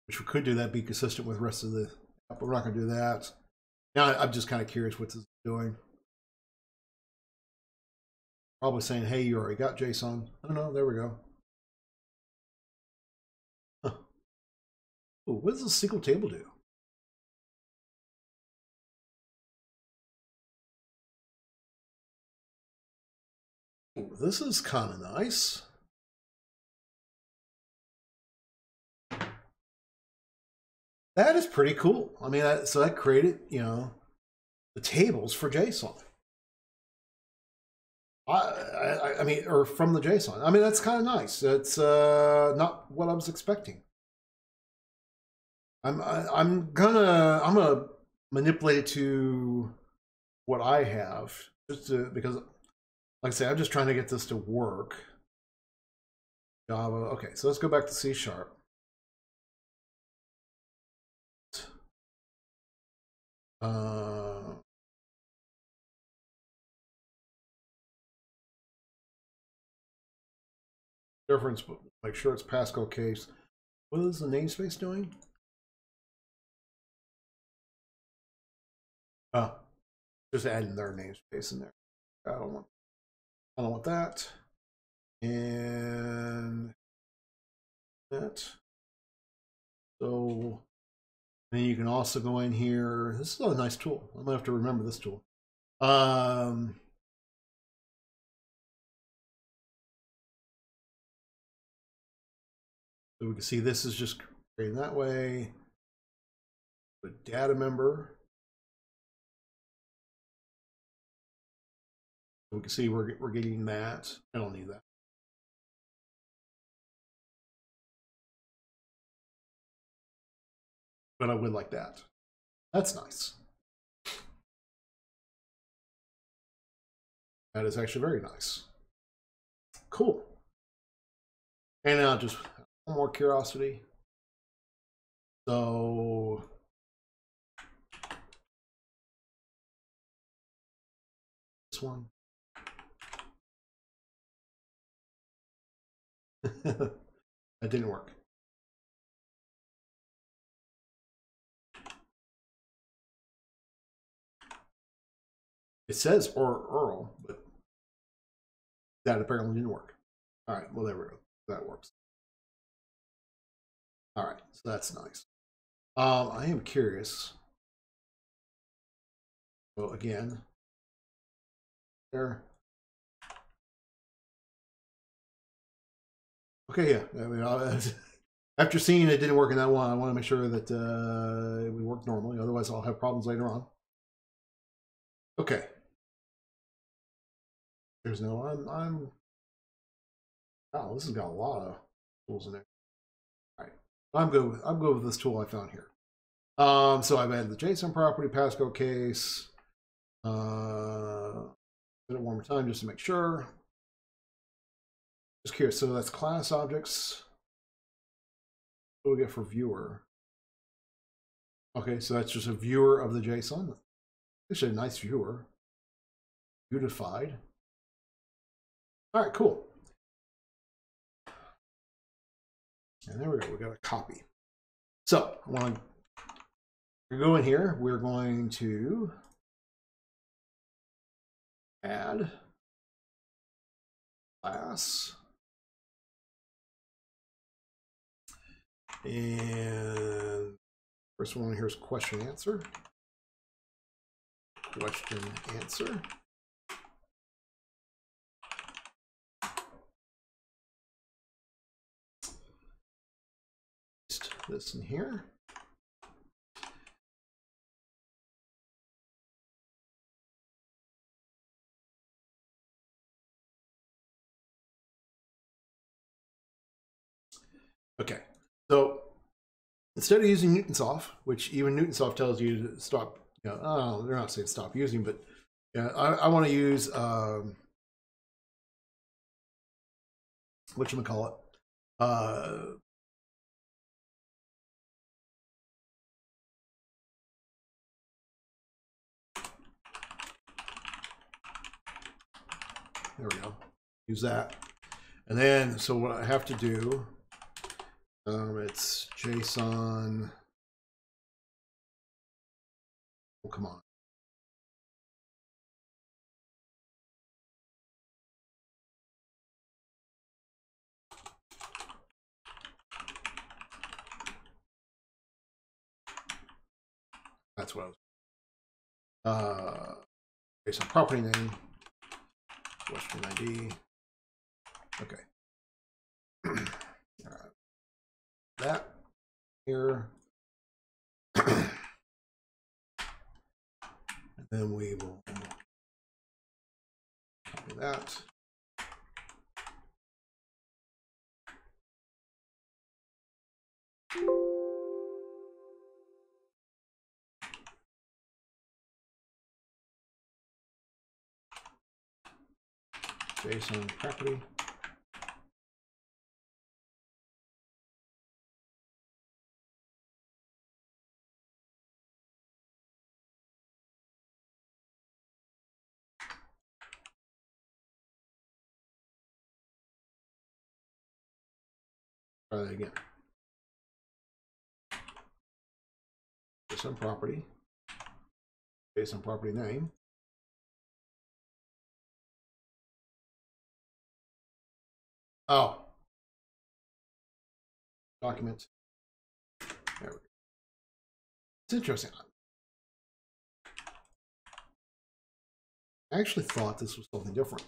which we could do that, be consistent with the rest of the app, but we're not going to do that. Now, I'm just kind of curious what this is doing. Probably saying, hey, you already got JSON. Oh, no, there we go. Huh. Ooh, what does the SQL table do? Ooh, this is kind of nice. That is pretty cool. I mean, so that created, you know, the tables for JSON. I mean, or from the JSON. I mean, that's kind of nice. That's not what I was expecting. I'm gonna manipulate it to what I have, just to, because, like I say, I'm just trying to get this to work. Java. Okay, so let's go back to C#. Difference, make sure it's Pascal case. What is the namespace doing? Oh, just adding their namespace in there. I don't want that. And that. So then you can also go in here. This is a nice tool. I'm gonna have to remember this tool. So we can see this is just creating that way. The data member. We can see we're getting that. I don't need that. But I would like that. That's nice. That is actually very nice. Cool. And now just one more curiosity. So this one. That didn't work. It says or Earl, but that apparently didn't work. All right, well, there we go. That works. All right, so that's nice. I am curious. So again, there. Okay, yeah. I mean, after seeing it didn't work in that one, I want to make sure that it would work normally. Otherwise, I'll have problems later on. Okay. There's no. Wow, this has got a lot of tools in there. All right, I'm good with this tool I found here. So I've added the JSON property, Pascal case. Did it one more time just to make sure. Just curious. So that's class objects. What do we get for viewer? Okay, so that's just a viewer of the JSON. Actually, a nice viewer. Beautified. All right, cool. And there we go. We got a copy. So I want to go in here. We're going to add class. And first one here is question answer. Question answer. Paste this in here. Okay, so instead of using Newtonsoft, which even Newtonsoft tells you to stop, you know, oh, they're not saying stop using, but yeah, I want to use whatchamacallit, there we go. Use that, and then so what I have to do, it's JSON. Oh, come on. That's what I was. JSON property name. Western ID. Okay. All right. That here. And then we will copy that. JSON property. Try that again. JSON property. JSON property name. Oh. Document. There we go. It's interesting. I actually thought this was something different.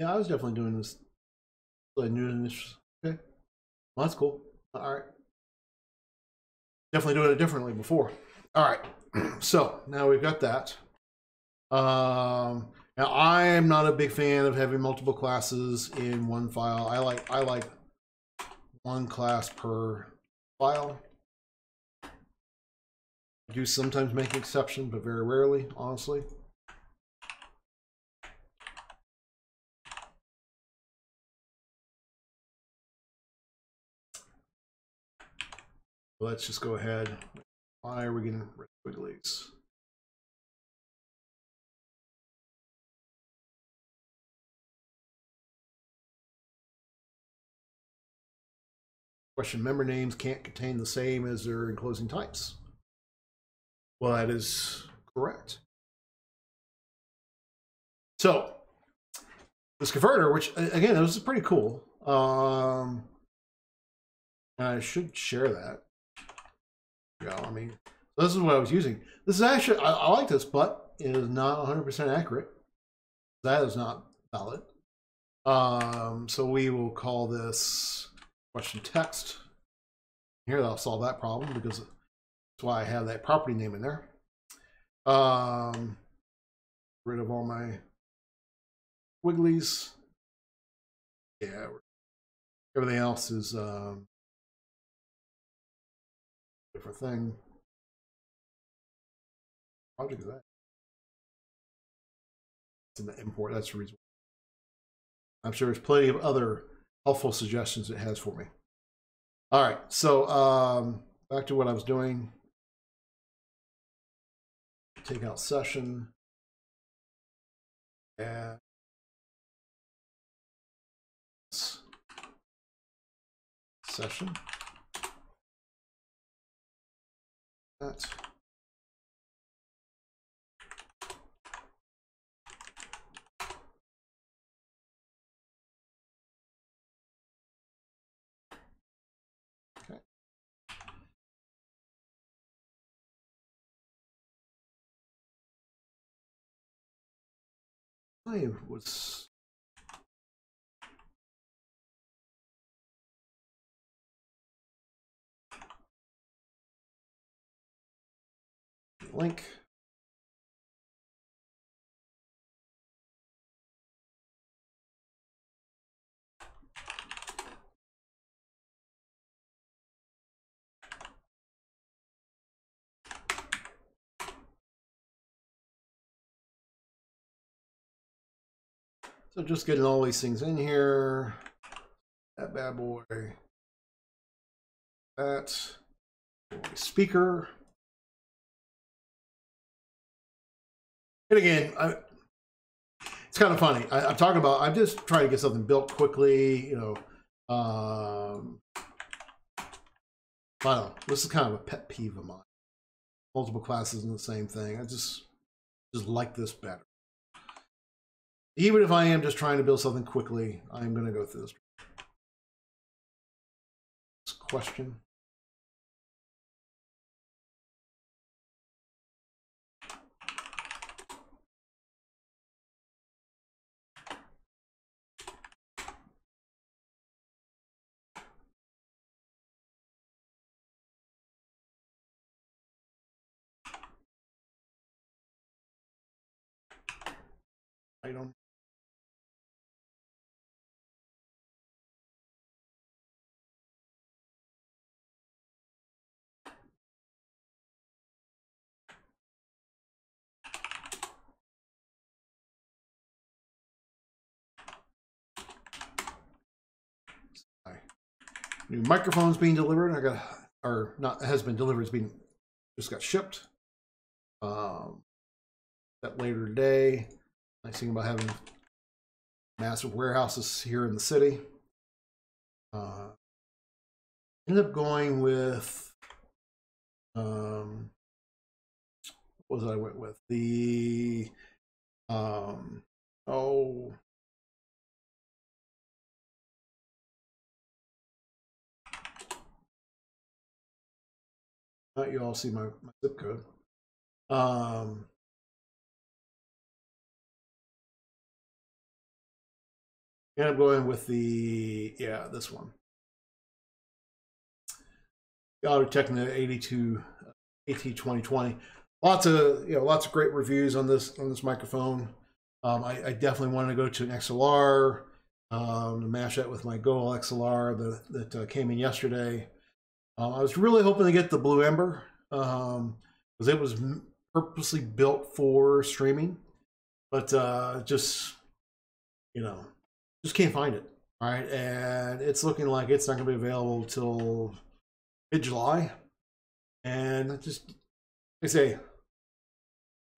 Yeah, I was definitely doing this. So I knew this. Okay. Well, that's cool. All right. Definitely doing it differently before. All right. So now we've got that. Now I am not a big fan of having multiple classes in one file. I like one class per file. I do sometimes make an exception, but very rarely, honestly. Let's just go ahead. Why are we getting rid of wigglies? Question: member names can't contain the same as their enclosing types. Well, that is correct. So this converter, which again, this is pretty cool. I should share that. Yeah, I mean, this is what I was using. This is actually, I like this, but it is not 100% accurate. That is not valid. So we will call this question text. Here, that'll solve that problem because that's why I have that property name in there. Rid of all my wigglies. Yeah, everything else is different thing. Project is that? It's in the import. That's the reason. I'm sure there's plenty of other helpful suggestions it has for me. All right, so back to what I was doing. Take out session. And session. That. Okay. I was link. So just getting all these things in here. That bad boy. That speaker. And again, it's kind of funny. I'm talking about, I'm just trying to get something built quickly, you know, I don't know. This is kind of a pet peeve of mine. Multiple classes in the same thing. I just like this better. Even if I am just trying to build something quickly, I'm going to go through this. Question. I don't. New microphone's being delivered. I got, or not, has been delivered. It's been just got shipped. That later today. Nice thing about having massive warehouses here in the city. Ended up going with what was it I went with? The oh. Not you all see my zip code. And I'm going with the, yeah, this one. The Audio Technica 82 AT2020. Lots of great reviews on this microphone. I definitely wanted to go to an XLR to match that with my Goal XLR that came in yesterday. I was really hoping to get the Blue Ember because it was purposely built for streaming, but just can't find it. All right, and it's looking like it's not going to be available till mid-July. And just, I say,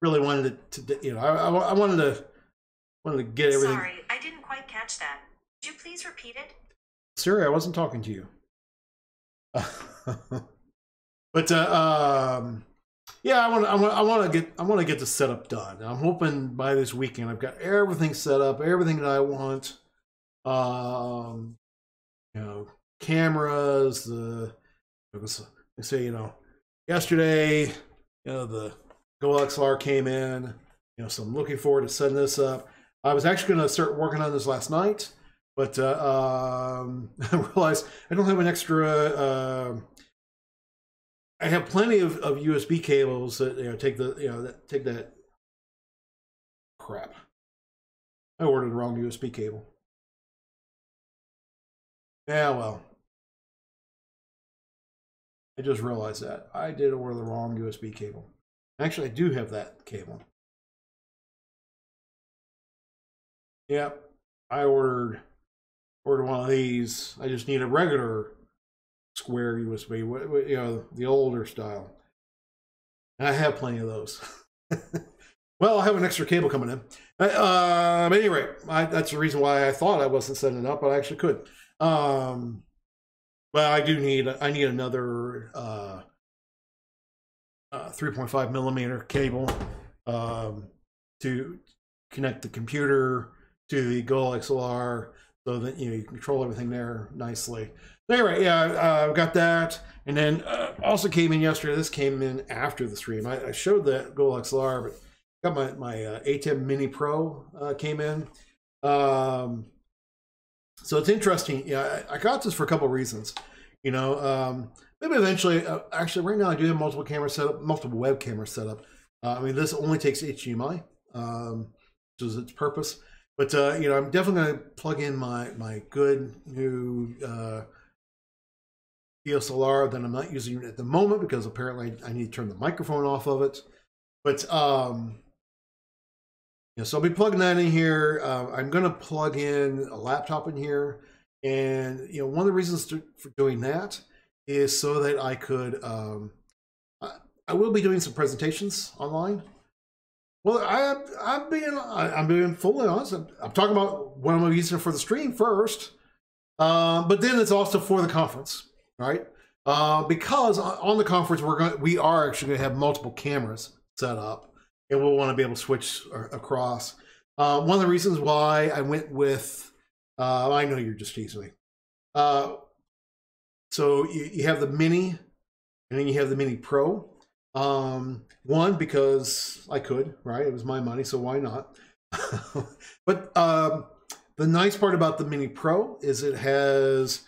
really wanted to I wanted to get everything. Sorry, I didn't quite catch that. Could you please repeat it? Siri, I wasn't talking to you. But yeah, I want to get the setup done. I'm hoping by this weekend I've got everything set up, everything that I want. Cameras. They say yesterday, the Goal XLR came in. So I'm looking forward to setting this up. I was actually going to start working on this last night, but I realized I don't have an extra. I have plenty of USB cables that take that crap. I ordered the wrong USB cable. Yeah, well, I just realized that I did order the wrong USB cable. Actually, I do have that cable. Yep, I ordered one of these. I just need a regular square USB, the older style. And I have plenty of those. Well, I'll have an extra cable coming in. At any rate, that's the reason why I thought I wasn't setting it up, but I actually could. But I need another 3.5 millimeter cable to connect the computer to the Goal XLR, so that you control everything there nicely. Anyway, yeah, I've got that, and then also came in yesterday. This came in after the stream. I showed that Goal XLR, but got my ATEM Mini Pro came in. So it's interesting. Yeah, I got this for a couple of reasons. Maybe eventually. Actually, right now I do have multiple cameras set up, multiple web cameras set up. I mean, this only takes HDMI, which is its purpose. But I'm definitely going to plug in my good new DSLR that I'm not using at the moment because apparently I need to turn the microphone off of it. But so I'll be plugging that in here. I'm going to plug in a laptop in here, and one of the reasons for doing that is so that I could. I will be doing some presentations online. Well, I'm being fully honest. I'm talking about what I'm using for the stream first. But then it's also for the conference, right? Because on the conference we are actually going to have multiple cameras set up, and we'll want to be able to switch across. One of the reasons why I went with, I know you're just teasing me. So you have the Mini, and then you have the Mini Pro. One, because I could, right? It was my money, so why not? But the nice part about the Mini Pro is it has,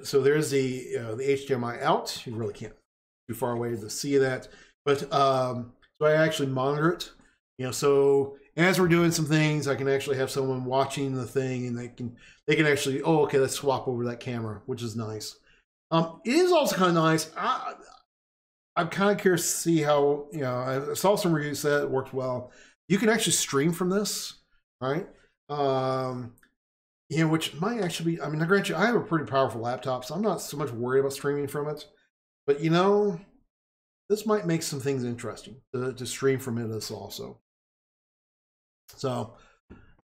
so there's the HDMI out. You really can't too far away to see that, but so I actually monitor it. So as we're doing some things, I can actually have someone watching the thing, and they can actually, oh, okay, let's swap over that camera, which is nice. It is also kind of nice. I'm kind of curious to see how, I saw some reviews that it worked well. You can actually stream from this, right? Which might actually be, I mean, grant you, I have a pretty powerful laptop, so I'm not so much worried about streaming from it. But, this might make some things interesting to stream from it also. So,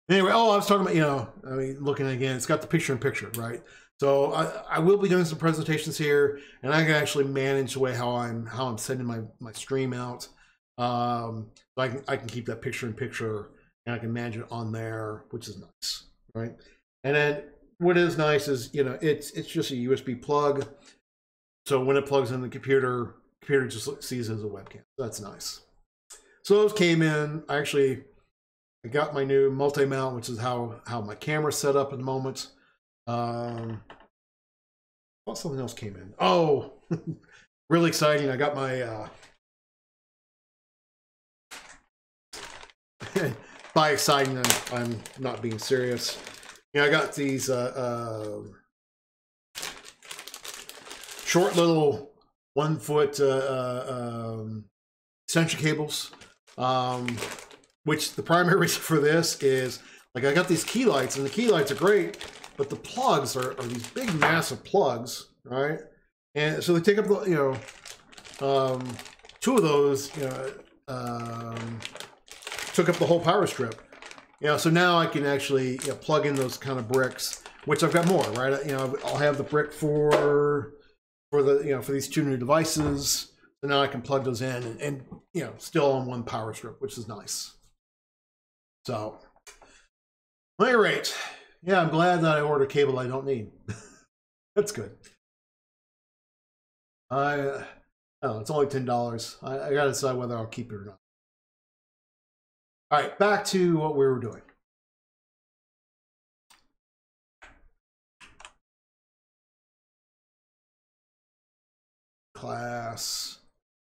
anyway, I was talking about, I mean, looking again, it's got the picture-in-picture, right? So I will be doing some presentations here, and I can actually manage the way how I'm sending my stream out. So I can keep that picture-in-picture, and I can manage it on there, which is nice, right? And then what is nice is it's just a USB plug, so when it plugs in the computer just sees it as a webcam. That's nice. So those came in. I got my new multi-mount, which is how my camera's set up at the moment. Something else came in. Oh, really exciting. I got my by exciting, I'm not being serious. I got these short little 1 foot extension cables, which the primary reason for this is, like, I got these key lights, and the key lights are great, but the plugs are these big, massive plugs, right? And so they take up the, two of those, took up the whole power strip. So now I can actually plug in those kind of bricks, which I've got more, right? I'll have the brick for the for these two new devices. So now I can plug those in and still on one power strip, which is nice. So, at any rate, yeah, I'm glad that I ordered cable I don't need. That's good. Oh, it's only $10. I gotta decide whether I'll keep it or not. All right, back to what we were doing. Class.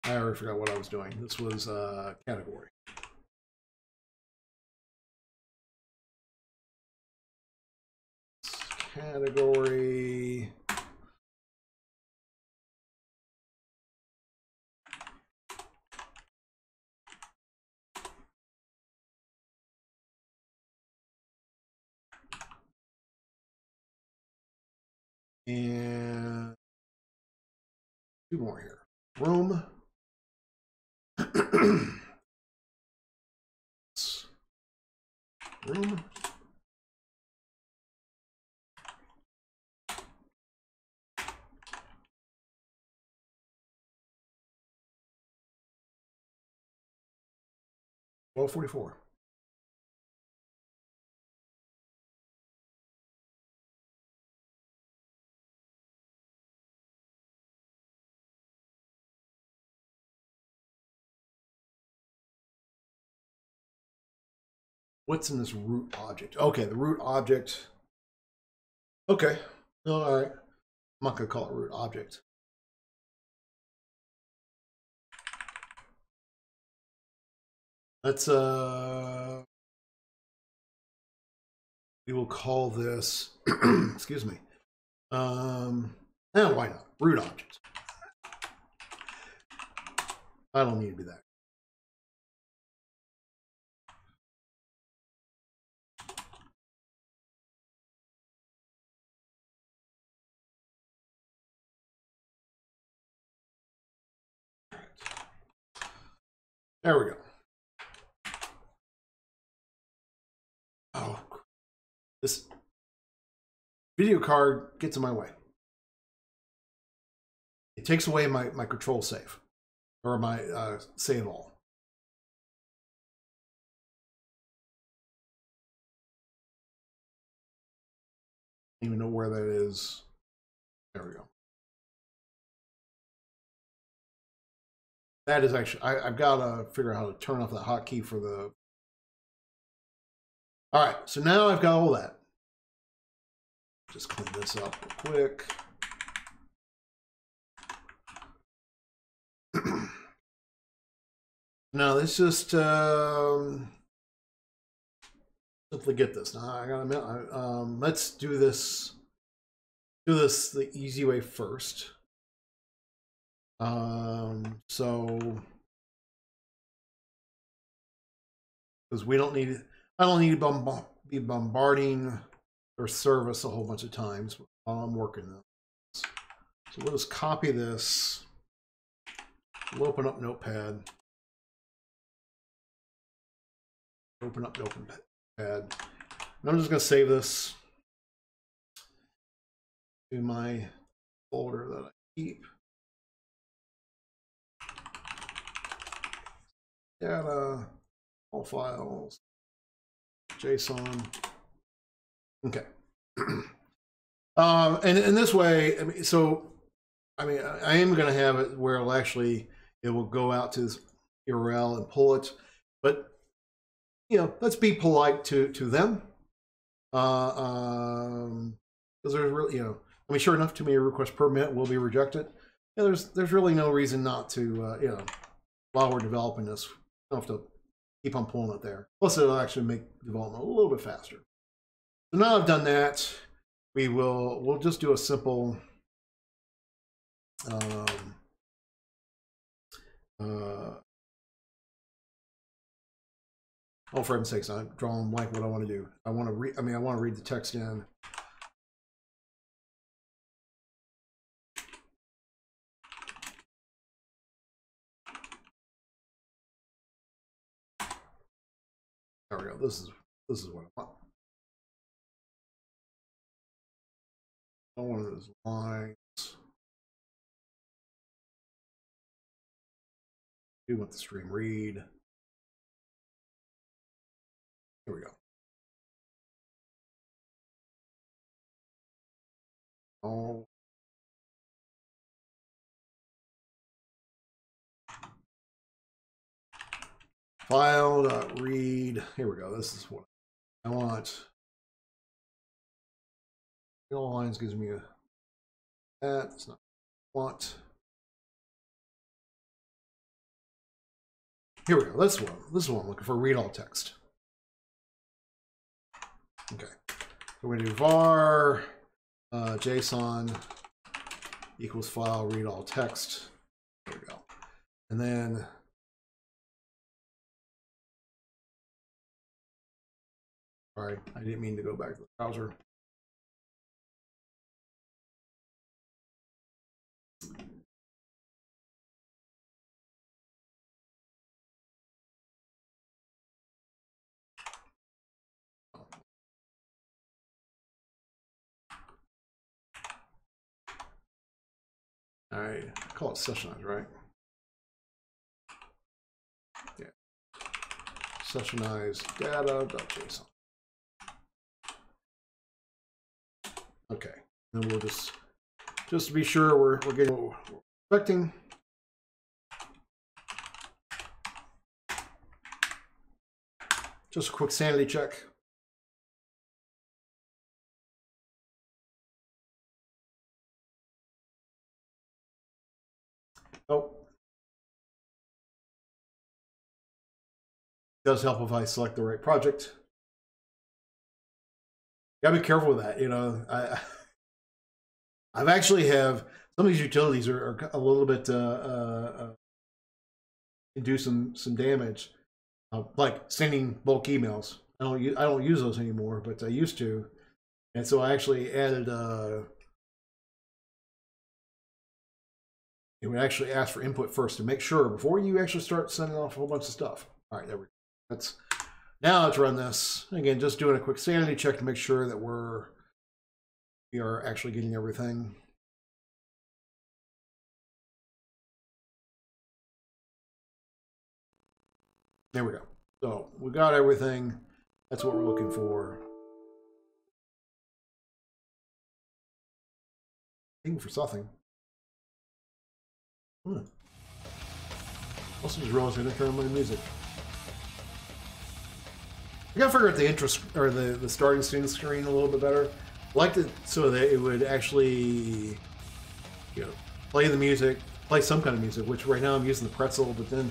I already forgot what I was doing. This was category. Category. And two more here. Room. Room. $12.44. What's in this root object? Okay, the root object. Okay. No, all right. I'm not going to call it root object. Let's we will call this excuse me. Why not? Root object. I don't need to be that. There we go. Oh, this video card gets in my way. It takes away my control save or my save all. I don't even know where that is. There we go. That is actually, I've got to figure out how to turn off the hotkey for the. All right, so now I've got all that. Just clean this up real quick. Now let's just simply get this. Now I got a let's do this. Do this the easy way first. So because we don't need, I don't need to be bombarding their service a whole bunch of times while I'm working this. So we'll just copy this. We'll open up Notepad. Open up Notepad. And I'm just going to save this to my folder that I keep. Data, all files, JSON. Okay. And in this way, I mean, so I mean, I am going to have it where it'll actually, it will go out to this URL and pull it, but you know, let's be polite to them, because there's really, you know, I mean, sure enough, too many requests per minute will be rejected. Yeah, there's really no reason not to, you know, while we're developing this, we don't have to keep on pulling it there. Plus, it'll actually make development a little bit faster. So now I've done that, we'll just do a simple oh, for heaven's sakes, I'm drawing blank what I want to do. I want to read, I want to read the text in. There we go. This is what I want. One of those lines. Do want the stream read. Here we go. Oh. File.read. Here we go. This is what I want. All lines gives me a that. It's not what I want. Here we go. This one. This is what I'm looking for. Read all text. Okay. So we're going to do var JSON equals file read all text. There we go. And then sorry, I didn't mean to go back to the browser. All right, call it sessionize, right? Yeah. Sessionize data.json. Okay, then we'll just to be sure we're getting what we're expecting. Just a quick sanity check. Oh, it does help if I select the right project. Gotta be careful with that, you know. I've actually have some of these utilities are a little bit can do some damage, like sending bulk emails. I don't use those anymore, but I used to, and so I actually added it would actually ask for input first to make sure before you actually start sending off a whole bunch of stuff. All right, there we go. That's now let's run this again. Just doing a quick sanity check to make sure that we're we are actually getting everything. There we go. So we got everything. That's what we're looking for. Looking for something. Also just realized I didn't turn on my music. I gotta figure out the intro or the starting screen a little bit better. I liked it so that it would actually, you know, play the music, play some kind of music. Which right now I'm using the pretzel, but then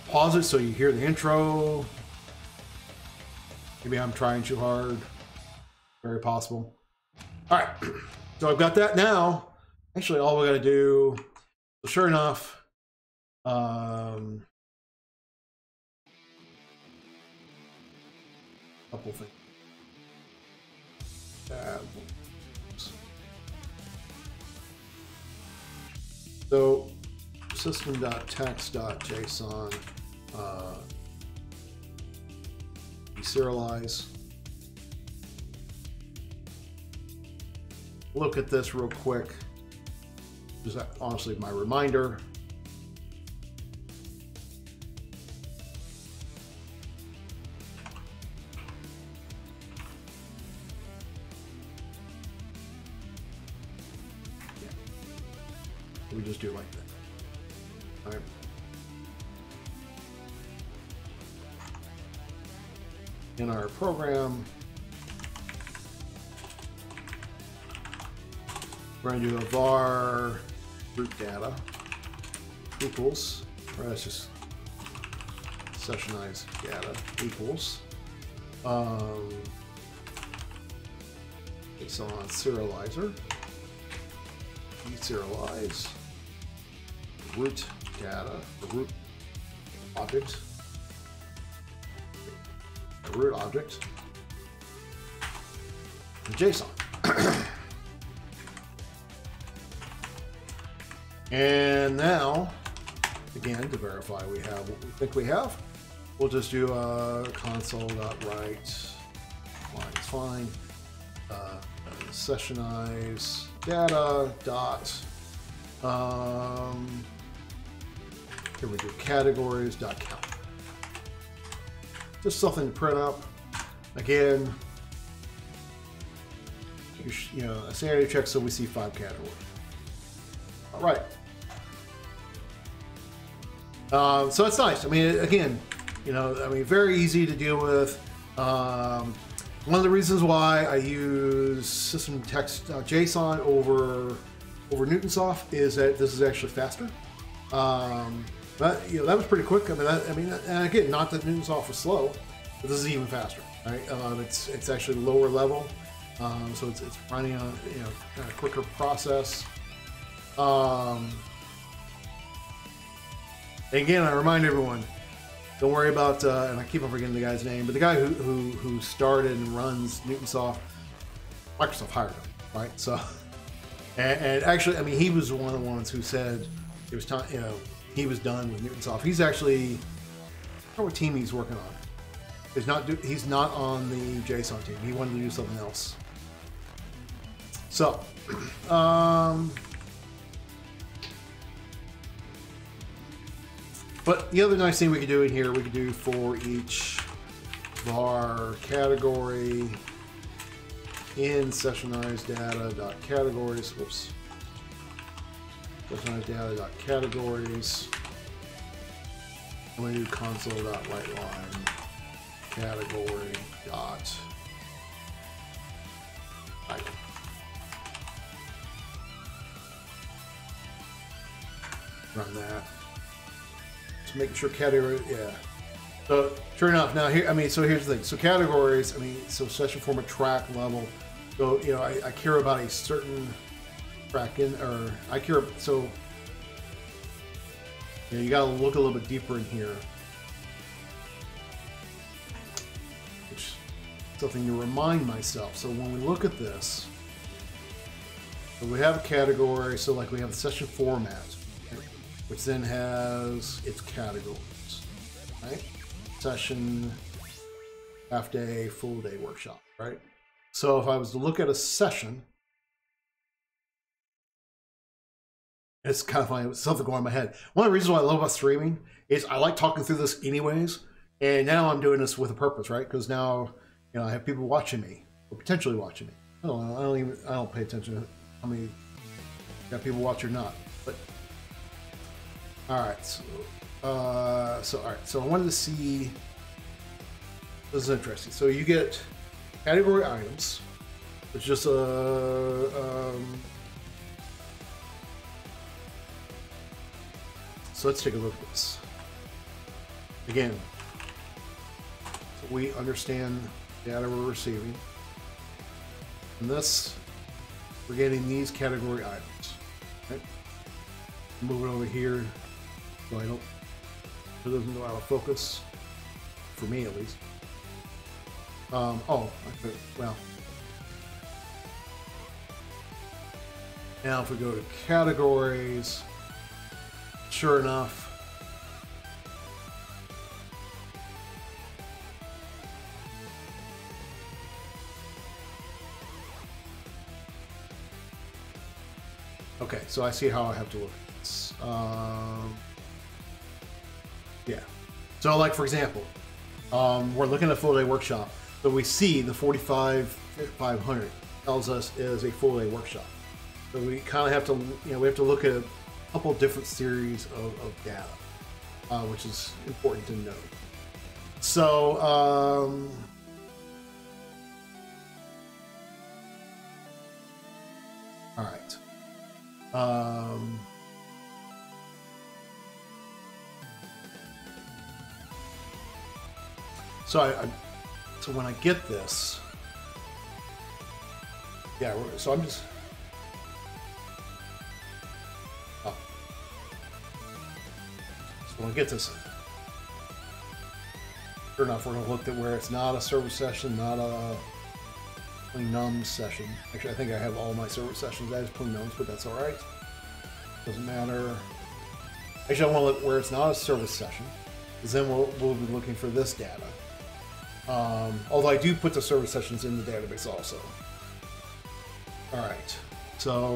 pause it so you hear the intro. Maybe I'm trying too hard. Very possible. All right, so I've got that now. Actually, all we got to do. So sure enough. Couple things. So system.text.json deserialize. Look at this real quick. Just honestly my reminder. We just do it like that. All right. In our program, we're going to do a var root data equals, or that's just sessionize data equals it's on serializer, deserialize root data, the root object, the root object, and JSON. And now, again, to verify we have what we think we have, we'll just do a console.write, line is fine, sessionize data dot, here we do categories.count. Just something to print up. Again, you know, a sanity check so we see 5 categories. All right. So it's nice. I mean, again, you know, I mean, very easy to deal with. One of the reasons why I use system text JSON over Newtonsoft is that this is actually faster. But you know, that was pretty quick. I mean, and again, not that Newtonsoft was slow, but this is even faster, right? It's actually lower level, so it's running on, you know, kind of quicker process. Again, I remind everyone, don't worry about, and I keep on forgetting the guy's name, but the guy who started and runs Newtonsoft, Microsoft hired him, right? So, and actually, I mean, he was one of the ones who said it was time, you know, he was done with Newtonsoft. He's actually, I don't know what team he's working on. He's not on the JSON team. He wanted to do something else. So, but the other nice thing we could do in here, we could do for each var category in sessionize data.categories. Whoops. Sessionize data.categories. I'm going to do console.writeLine category dot item. Run that. Just making sure category, yeah. So sure enough, now here, I mean, so here's the thing. So categories, I mean, so session format track level. So, you know, I care about a certain track in, or I care, so, you know, you gotta look a little bit deeper in here. Which is something to remind myself. So when we look at this, so we have a category, so like we have the session format, which then has its categories, right? Session, half day, full day workshop, right? So if I was to look at a session, it's kind of funny. It's something going in my head. One of the reasons why I love about streaming is I like talking through this anyways. And now I'm doing this with a purpose, right? Because now, I have people watching me or potentially watching me. I don't know. I don't pay attention to how many got people watch or not. But all right. So all right. So I wanted to see. This is interesting. So you get category items, which is just so let's take a look at this again. So we understand data we're receiving, and this we're getting these category items. Okay, move it over here so it doesn't go out of focus for me at least. Oh, well. Now if we go to categories, sure enough, okay, so I see how I have to look at this. Yeah. So like, for example, we're looking at a full day workshop. So we see the 45,500 tells us is a full day workshop. So we kind of have to, we have to look at a couple different series of data, which is important to know. So, all right. So when I get this, yeah, so I'm just, oh. So when I get this, sure enough, we're going to look at where it's not a server session, not a clean nums session. Actually, I think I have all my server sessions as clean nums, but that's all right. Doesn't matter. Actually, I want to look where it's not a service session, because then we'll be looking for this data. Although I do put the server sessions in the database also. All right, so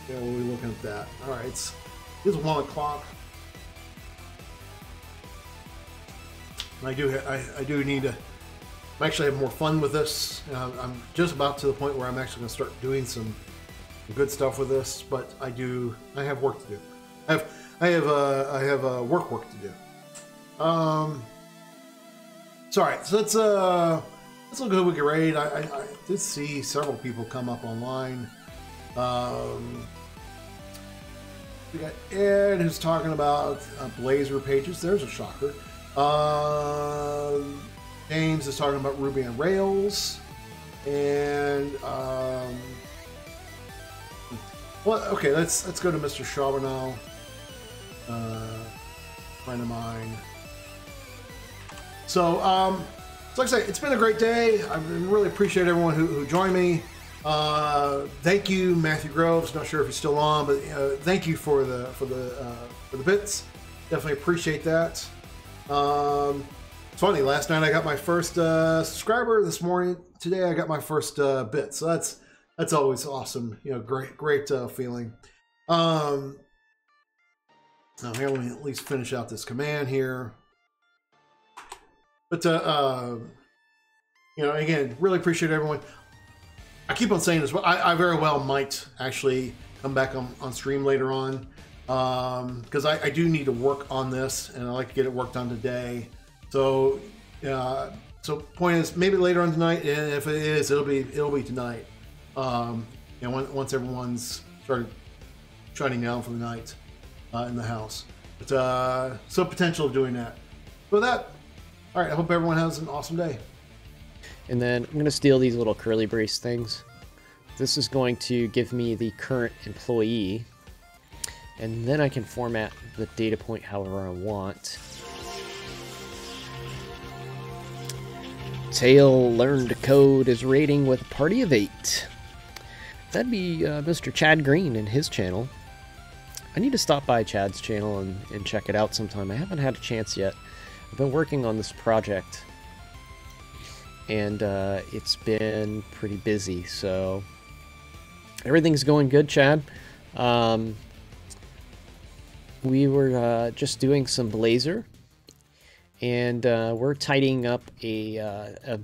yeah, we'll be looking at that. All right, it's 1 o'clock. I do need to. I'm actually having more fun with this. I'm just about to the point where I'm actually going to start doing some good stuff with this, but I have work to do. I have work to do. So all right, so let's look at Wiki Raid. I did see several people come up online. We got Ed who's talking about Blazor pages. There's a shocker. James is talking about Ruby on Rails, and well, okay, let's go to Mr. Charbonneau, friend of mine. So, so like I say, it's been a great day. I really appreciate everyone who joined me. Thank you, Matthew Groves. Not sure if he's still on, but thank you for the bits. Definitely appreciate that. It's funny. Last night I got my first subscriber. This morning, today I got my first bit. So that's always awesome. Great feeling. Now here, let me at least finish out this command here. But again, really appreciate everyone. I keep on saying this, but I very well might actually come back on stream later on, because I do need to work on this, and I like to get it worked on today. So, point is, maybe later on tonight, and if it is, it'll be tonight. Once everyone's started shutting down for the night in the house. But so potential of doing that. With that. All right, I hope everyone has an awesome day. And then I'm going to steal these little curly brace things. This is going to give me the current employee, and then I can format the data point however I want. Tail learned code is rating with a party of 8. That'd be Mr. Chad Green and his channel. I need to stop by Chad's channel and check it out sometime. I haven't had a chance yet. I've been working on this project and it's been pretty busy. So everything's going good, Chad. We were just doing some Blazor, and we're tidying up a